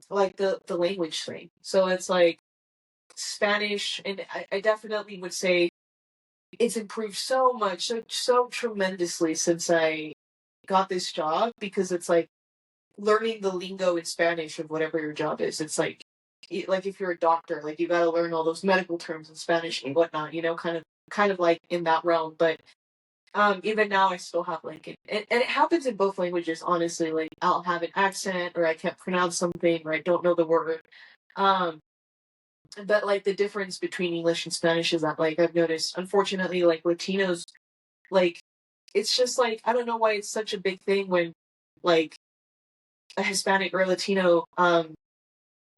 like the language thing. So it's like Spanish, and I definitely would say it's improved so much, so tremendously since I got this job, because it's like learning the lingo in Spanish of whatever your job is. It's like if you're a doctor, like you got to learn all those medical terms in Spanish and whatnot, you know, kind of like in that realm. But even now I still have like it, and it happens in both languages, honestly. Like I'll have an accent, or I can't pronounce something, or I don't know the word. But like the difference between English and Spanish is that, like, I've noticed, unfortunately, like Latinos, like it's just like I don't know why it's such a big thing when like a Hispanic or a Latino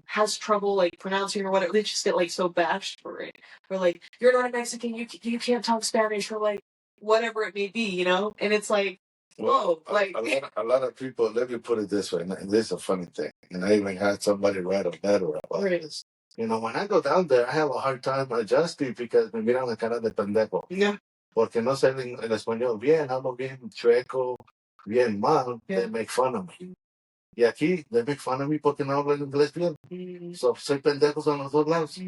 has trouble like pronouncing or whatever. They just get like so bashed for it, or like you're not a Mexican, you can't talk Spanish, or like whatever it may be, you know. And it's like, whoa, like
a lot of people. Let me put it this way, and this is a funny thing. And I even had somebody write a letter about this. You know, when I go down there, I have a hard time adjusting because me miran la cara de pendejo.
Yeah.
Porque no sé el español bien, hablo bien chueco, bien mal. They make fun of me. Y aquí, they make fun of me porque no hablo inglés bien. So, soy pendejos on los dos lados.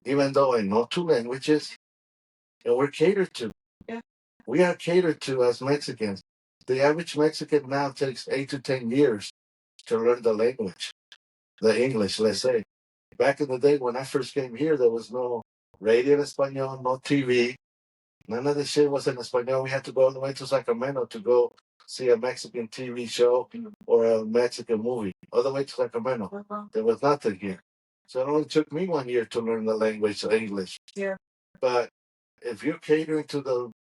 Even though I know two languages, and we're catered to.
Yeah.
We are catered to as Mexicans. The average Mexican now takes 8 to 10 years to learn the language, the English, let's say. Back in the day when I first came here, there was no radio in Espanol, no TV. None of this shit was in Espanol. We had to go all the way to Sacramento to go see a Mexican TV show or a Mexican movie, all the way to Sacramento. There was nothing here. So it only took me 1 year to learn the language, English.
Yeah.
But if you're catering to the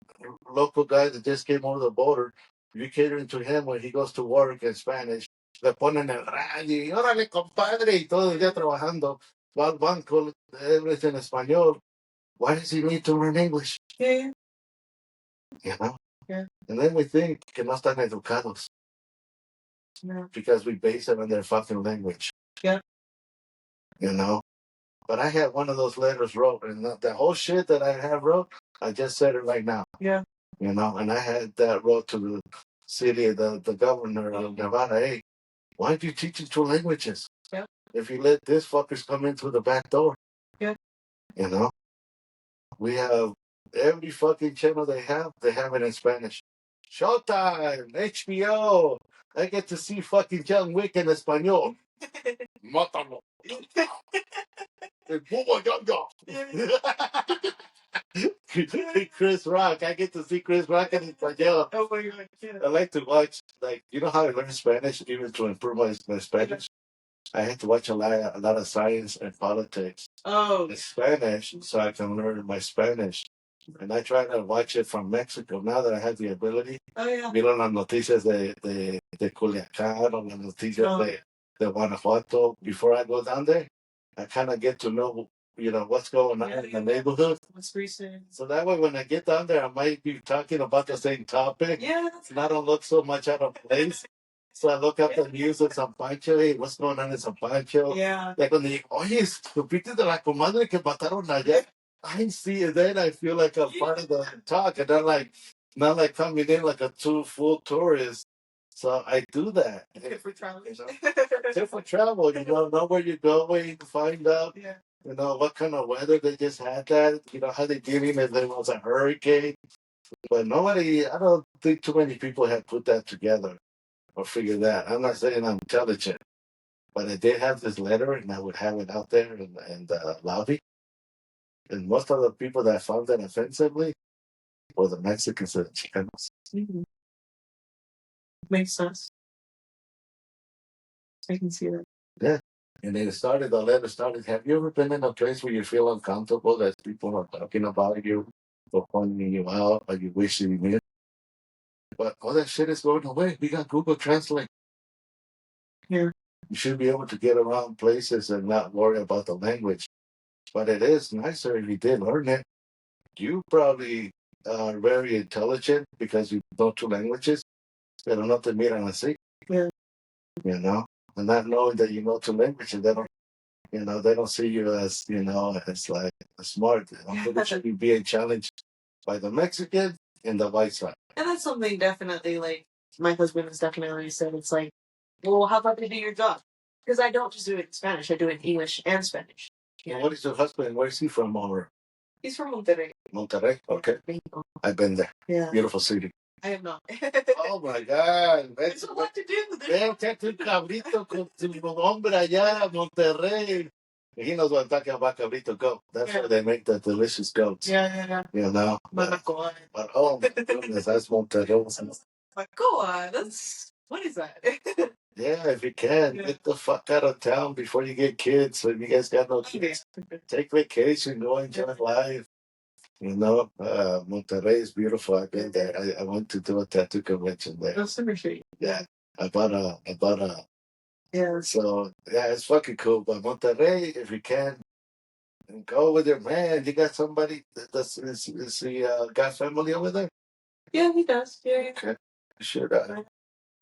local guy that just came over the border, you're catering to him when he goes to work in Spanish, le ponen el radio y órale, compadre, y todo el día trabajando, va al banco, everything en español. Why does he need to learn English?
Yeah.
You know?
Yeah.
And then we think que no están educados.
Yeah.
Because we base it on their fucking language.
Yeah.
You know? But I had one of those letters wrote, and the whole shit that I have wrote, I just said it right now.
Yeah.
You know, and I had that wrote to the city, the governor of Nevada, hey, why do you teach 2 languages?
Yeah.
If you let this fuckers come in through the back door.
Yeah.
You know? We have every fucking channel they have it in Spanish. Showtime, HBO. I get to see fucking John Wick in Espanol. Mátalo. El bobo yoyo. Chris Rock. I get to see Chris Rock in Espanol.
Oh my God. Yeah.
I like to watch, like, you know how I learn Spanish, even to improve my Spanish? I had to watch a lot of science and politics
Oh.
in Spanish so I can learn my Spanish. And I try to watch it from Mexico now that I have the ability.
Oh yeah.
Miro las noticias de Culiacán or las noticias de Guanajuato. Before I go down there, I kind of get to know, you know, what's going on in the neighborhood.
What's recent?
So that way, when I get down there, I might be talking about the same topic.
Yeah.
And I don't look so much out of place. So I look up the news in San Pancho. Hey, what's going on in San Pancho?
Yeah.
Like when they, oye, supiste de la comadre que mataron allá. I see it, then I feel like I'm part of the talk, and not like coming in like a full tourist. So I do that.
Good for travel.
You know, tip for travel. You know where you're going, find out.
Yeah.
You know what kind of weather they just had. That you know how they dealing if there was a hurricane. But nobody, I don't think too many people have put that together or figured that. I'm not saying I'm intelligent, but I did have this letter, and I would have it out there in the lobby. And most of the people that found that offensively were the Mexicans and the Chicanos.
Mm-hmm. Makes sense. I can see that.
Yeah. And the letter started, have you ever been in a place where you feel uncomfortable that people are talking about you or pointing you out or you wish you knew? But all that shit is going away. We got Google Translate.
Yeah.
You should be able to get around places and not worry about the language. But it is nicer if you did learn it. You probably are very intelligent because you know 2 languages, pero no te miran así.
Yeah.
You know, and not knowing that you know 2 languages, they don't see you as, as like smart. You should be being challenged by the Mexican and the white side.
And that's something definitely, like, my husband has definitely said, it's like, well, how about you do your job? Because I don't just do it in Spanish, I do it in English and Spanish.
And what is your husband? Where is he from? Over
He's from Monterrey.
Monterrey? Okay.
Mexico.
I've been there.
Yeah.
Beautiful city.
I have not.
Oh my God.
There's a lot to do.
Vete tu cabrito con tu hombre allá a Monterrey. He knows what I'm talking about, cabrito goat. That's where they make the delicious goats.
Yeah.
You know? But oh my goodness, that's Monterrey.
Macoa, what is that?
Yeah, if you can, get the fuck out of town before you get kids. So if you guys got no kids, take vacation, go enjoy life. You know, Monterrey is beautiful. I've been there. I went to do a tattoo convention there.
That's super sweet.
Yeah, I bought a.
Yeah.
So yeah, it's fucking cool. But Monterrey, if you can, go with your man. You got somebody is he got family over there?
Yeah, he does. Yeah.
Okay, should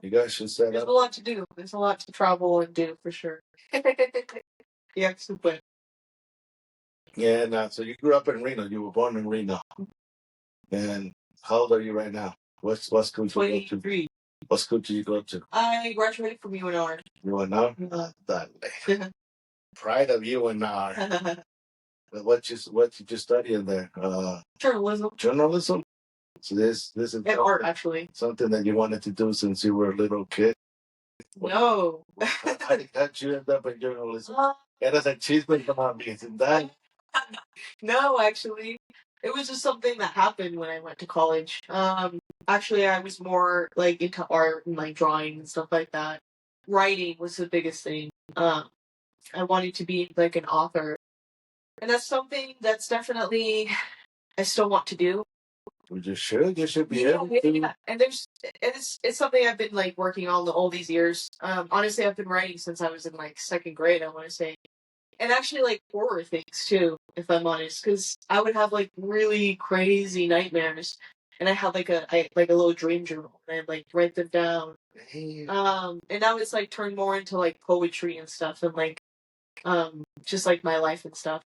you guys should set
There's
up.
a lot to do. There's a lot to travel and do for sure. Yeah, super.
Yeah, now so you grew up in Reno. You were born in Reno. And how old are you right now? What's school you go to?
23.
What school did you go to?
I graduated from UNR.
UNR? Pride of UNR. What did you study in there?
Journalism.
Journalism? So this is
And art, actually.
something that you wanted to do since you were a little kid?
No.
How did you end up in journalism? Eras el chisme para mí, ¿verdad?
No, actually. It was just something that happened when I went to college. Actually, I was more like into art and like drawing and stuff like that. Writing was the biggest thing. I wanted to be like an author, and that's something that's definitely I still want to do.
You should be able to.
Yeah. And it's something I've been like working on all these years. Honestly, I've been writing since I was in like second grade, I want to say. And actually like horror things too, if I'm honest, because I would have like really crazy nightmares, and I had like a little dream journal, and I'd like write them down. And now it's like turned more into like poetry and stuff, and like just like my life and stuff.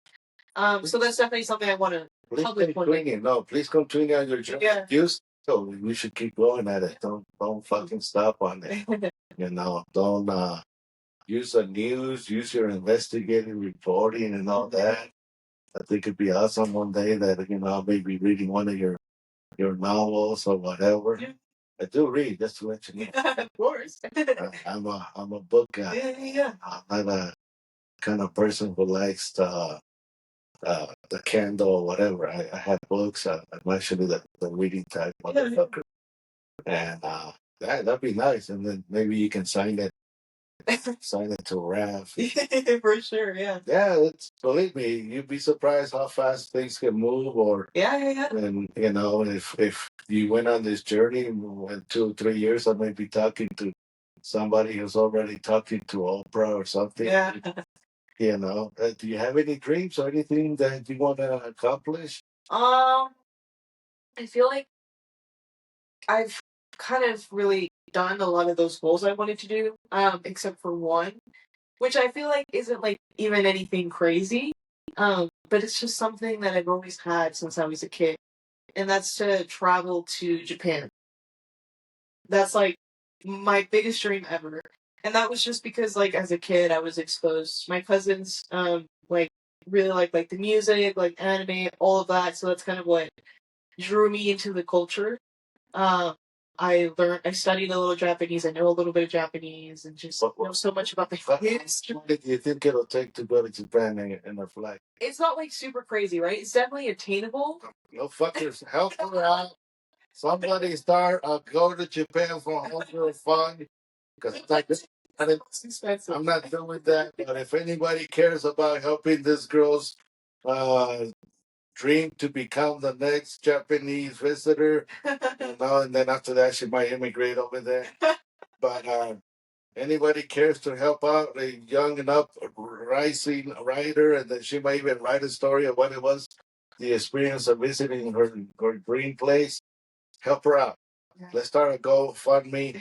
So that's definitely something I want to publish one day.
No, please continue on your journey.
Yeah.
We should keep going at it. Don't fucking stop on it. Don't use the news, use your investigative reporting and all that. I think it'd be awesome one day that I'll maybe reading one of your novels or whatever.
Yeah.
I do read, just to let you know.
Of course.
I'm a book guy.
Yeah.
I'm not a kind of person who likes the Kindle or whatever. I have books. I'm actually the reading type motherfucker. And that'd be nice. And then maybe you can sign it to Raph.
For sure, yeah.
Yeah, believe me, you'd be surprised how fast things can move. Or
Yeah.
and if you went on this journey in 2 or 3 years, I might be talking to somebody who's already talking to Oprah or something.
Yeah.
Do you have any dreams or anything that you want to accomplish?
I feel like I've kind of really done a lot of those goals I wanted to do, except for one, which I feel like isn't like even anything crazy. But it's just something that I've always had since I was a kid, and that's to travel to Japan. That's like my biggest dream ever. And that was just because like as a kid I was exposed. My cousins like really like the music, like anime, all of that. So that's kind of what drew me into the culture. I studied a little Japanese, I know a little bit of Japanese, and just know so much about the history.
What do you think it'll take to go to Japan in a flight?
It's not like super crazy, right? It's definitely attainable.
No fuckers, help her out. Somebody start go to Japan for home fun. Because
It's expensive.
I'm not doing that. But if anybody cares about helping this girl's dream to become the next Japanese visitor, and then after that she might immigrate over there. But anybody cares to help out a young and up rising writer, and then she might even write a story of what it was, the experience of visiting her dream place, help her out. Let's start a GoFundMe.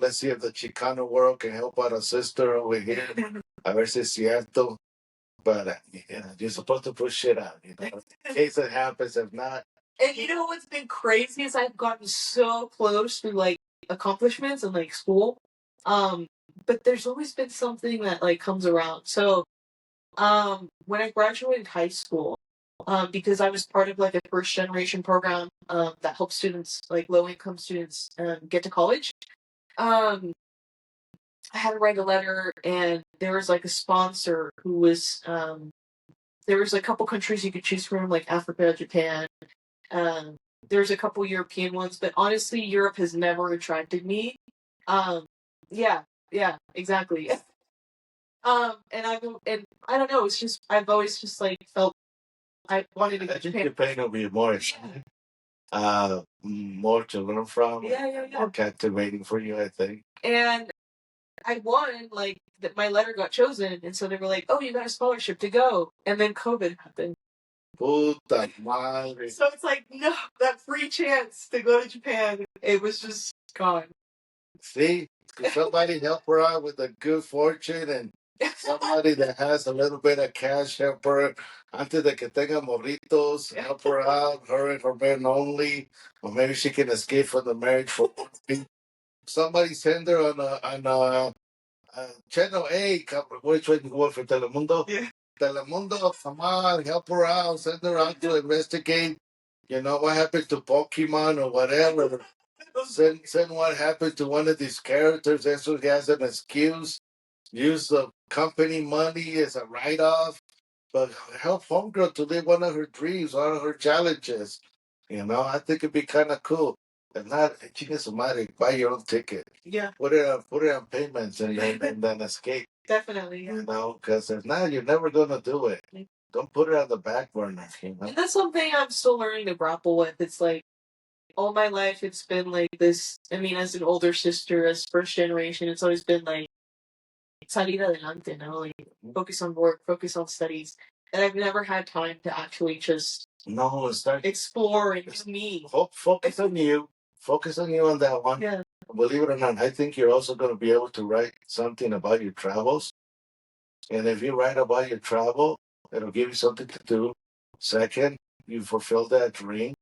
Let's see if the Chicano world can help out a sister over here. A ver si es cierto. But you're supposed to push shit out, in case it happens. If not,
and you know what's been crazy is I've gotten so close to like accomplishments in like school, but there's always been something that like comes around. So, when I graduated high school, because I was part of like a first generation program that helps students, like low income students, get to college. I had to write a letter, and there was like a sponsor who was there was a couple countries you could choose from, like Africa, Japan. There's a couple European ones, but honestly, Europe has never attracted me. Yeah, exactly. And I don't know. It's just I've always just like felt I wanted to go to Japan.
Japan will be more more to learn from.
Yeah.
More captivating for you, I think.
And I won, like, that my letter got chosen, and so they were like, oh, you got a scholarship to go. And then COVID happened.
Puta madre.
So it's like, no, that free chance to go to Japan, it was just gone.
See, could somebody help her out with a good fortune, and somebody that has a little bit of cash help her antes de que tenga morritos, help her out, her and her man only, or maybe she can escape from the marriage for somebody send her on Channel 8. Which one you work for Telemundo? Yeah. Telemundo, come on, help her out. Send her out to investigate. You know what happened to Pokemon or whatever. Send what happened to one of these characters. That's what he has an excuse. Use the company money as a write-off. But help homegirl to live one of her dreams, one of her challenges. You know, I think it'd be kind of cool. And not, chingue su madre, buy your own ticket. Yeah. Put it on payments and then escape.
Definitely. Yeah.
You know, because if not, you're never gonna do it. Don't put it on the back burner. You know?
And that's something I'm still learning to grapple with. It's like all my life, it's been like this. I mean, as an older sister, as first generation, it's always been like salir adelante, no? Like focus on work, focus on studies. And I've never had time to actually just
start
explore and do me.
Focus on you. Focus on you on that one.
Yeah.
Believe it or not, I think you're also going to be able to write something about your travels. And if you write about your travel, it'll give you something to do. Second, you fulfill that dream.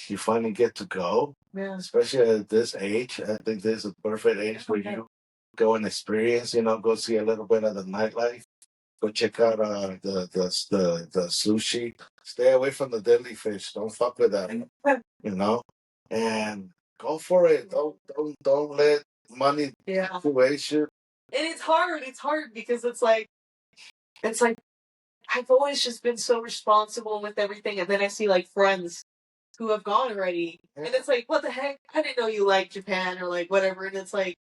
You finally get to go.
Yeah.
Especially at this age. I think this is a perfect age for you. Go and experience, go see a little bit of the nightlife. Go check out the sushi. Stay away from the deadly fish. Don't fuck with that. And go for it. Don't let money situation.
And it's hard. It's hard because it's like I've always just been so responsible with everything, and then I see like friends who have gone already, and it's like, what the heck? I didn't know you liked Japan or like whatever, and it's like,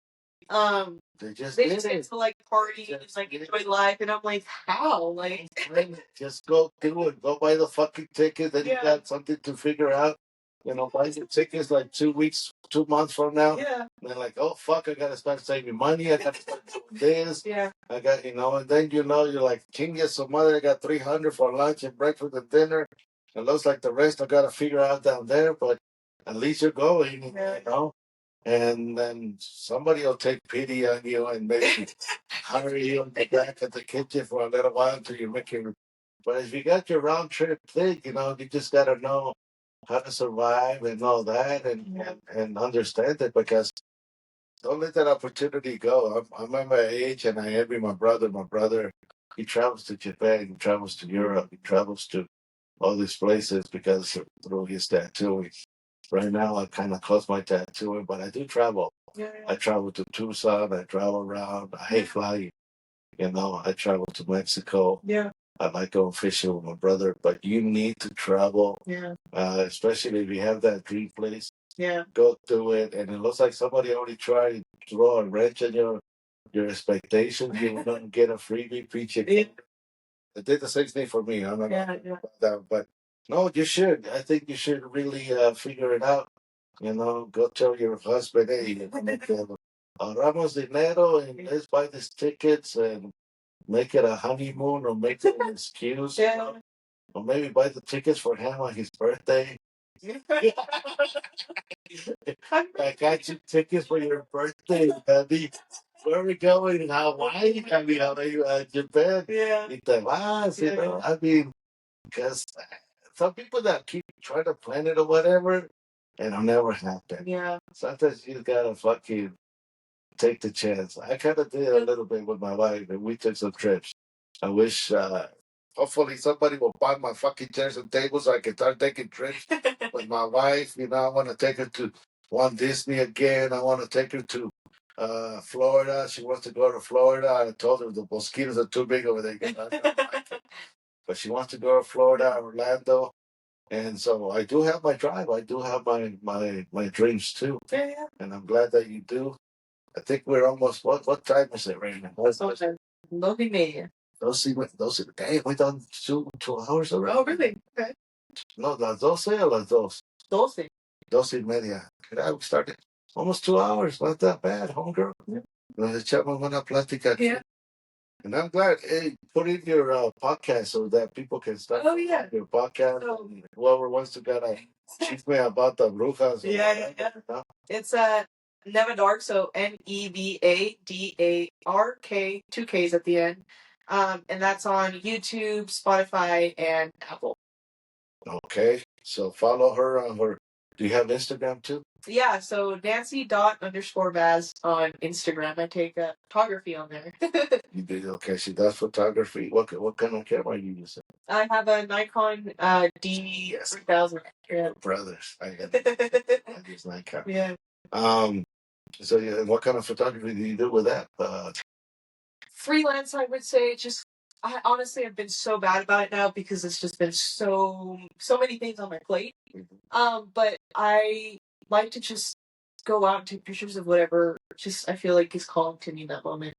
they just
get to like party and like enjoy life, and I'm like, how? Like,
just go do it. Go buy the fucking ticket. Then you got something to figure out. Buy the tickets like 2 weeks, 2 months from now.
Yeah.
And they're like, oh fuck, I gotta start saving money. I gotta start doing this.
Yeah.
I got, and then you're like, chingue su madre, I got 300 for lunch and breakfast and dinner. It looks like the rest I gotta figure out down there, but at least you're going, And then somebody will take pity on you and maybe hire you and be back at the kitchen for a little while until you make your. But if you got your round trip thing, you just gotta know how to survive and all that and understand it, because don't let that opportunity go. I'm at my age and I envy my brother. My brother, he travels to Japan, he travels to Europe, he travels to all these places because through his tattooing. Right now, I kind of close my tattooing, but I do travel.
Yeah.
I travel to Tucson, I travel around, I hate flying. I travel to Mexico.
Yeah.
I like going fishing with my brother, but you need to travel.
Yeah.
Especially if you have that dream place.
Yeah.
Go do it. And it looks like somebody already tried to throw a wrench on your expectations. You're going to get a freebie preaching.
Yeah.
It did the same thing for me. I'm not
Yeah.
about that, but no, you should. I think you should really figure it out. Go tell your husband, hey, ahorramos dinero and let's buy these tickets and make it a honeymoon or make it an excuse.
Yeah.
Or maybe buy the tickets for him on his birthday. I got you tickets for your birthday, honey. Where are we going? Hawaii? I mean, Japan?
Yeah.
Y te vas, I mean, because some people that keep trying to plan it or whatever, and it'll never happen.
Yeah.
Sometimes you gotta fucking take the chance. I kind of did a little bit with my wife, and we took some trips. I wish, hopefully, somebody will buy my fucking chairs and tables so I can start taking trips with my wife. I want to take her to Walt Disney again. I want to take her to Florida. She wants to go to Florida. I told her the mosquitoes are too big over there. But she wants to go to Florida, Orlando. And so I do have my drive. I do have my dreams too.
Yeah.
And I'm glad that you do. I think we're almost, what time is it right now?
Dos y media.
Damn, we done 2 hours already.
Oh, really? Okay.
No, las 12 o las 2?
12.
12:30. We started almost 2 hours. Not that bad, homegirl.
Yeah.
Nos echamos una plática.
Yeah.
And I'm glad, hey, put in your podcast so that people can start your podcast.
So,
whoever wants to get a chisme about the brujas.
Yeah. It's Neva Dark, so NEVADARK, 2 Ks at the end. And that's on YouTube, Spotify, and Apple.
Okay, so follow her on her Do you have Instagram too?
Yeah, so Nancy._Vaz on Instagram. I take photography on there.
You do? Okay, she does photography. What kind of camera are you using?
I have a Nikon D3000. Yeah.
Brothers. I use Nikon.
Yeah.
So yeah, what kind of photography do you do with that?
Freelance, I would say. Just I honestly have been so bad about it now because it's just been so many things on my plate. But I like to just go out and take pictures of whatever just I feel like is calling to me in that moment.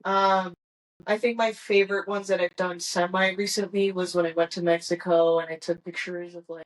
I think my favorite ones that I've done semi recently was when I went to Mexico and I took pictures of like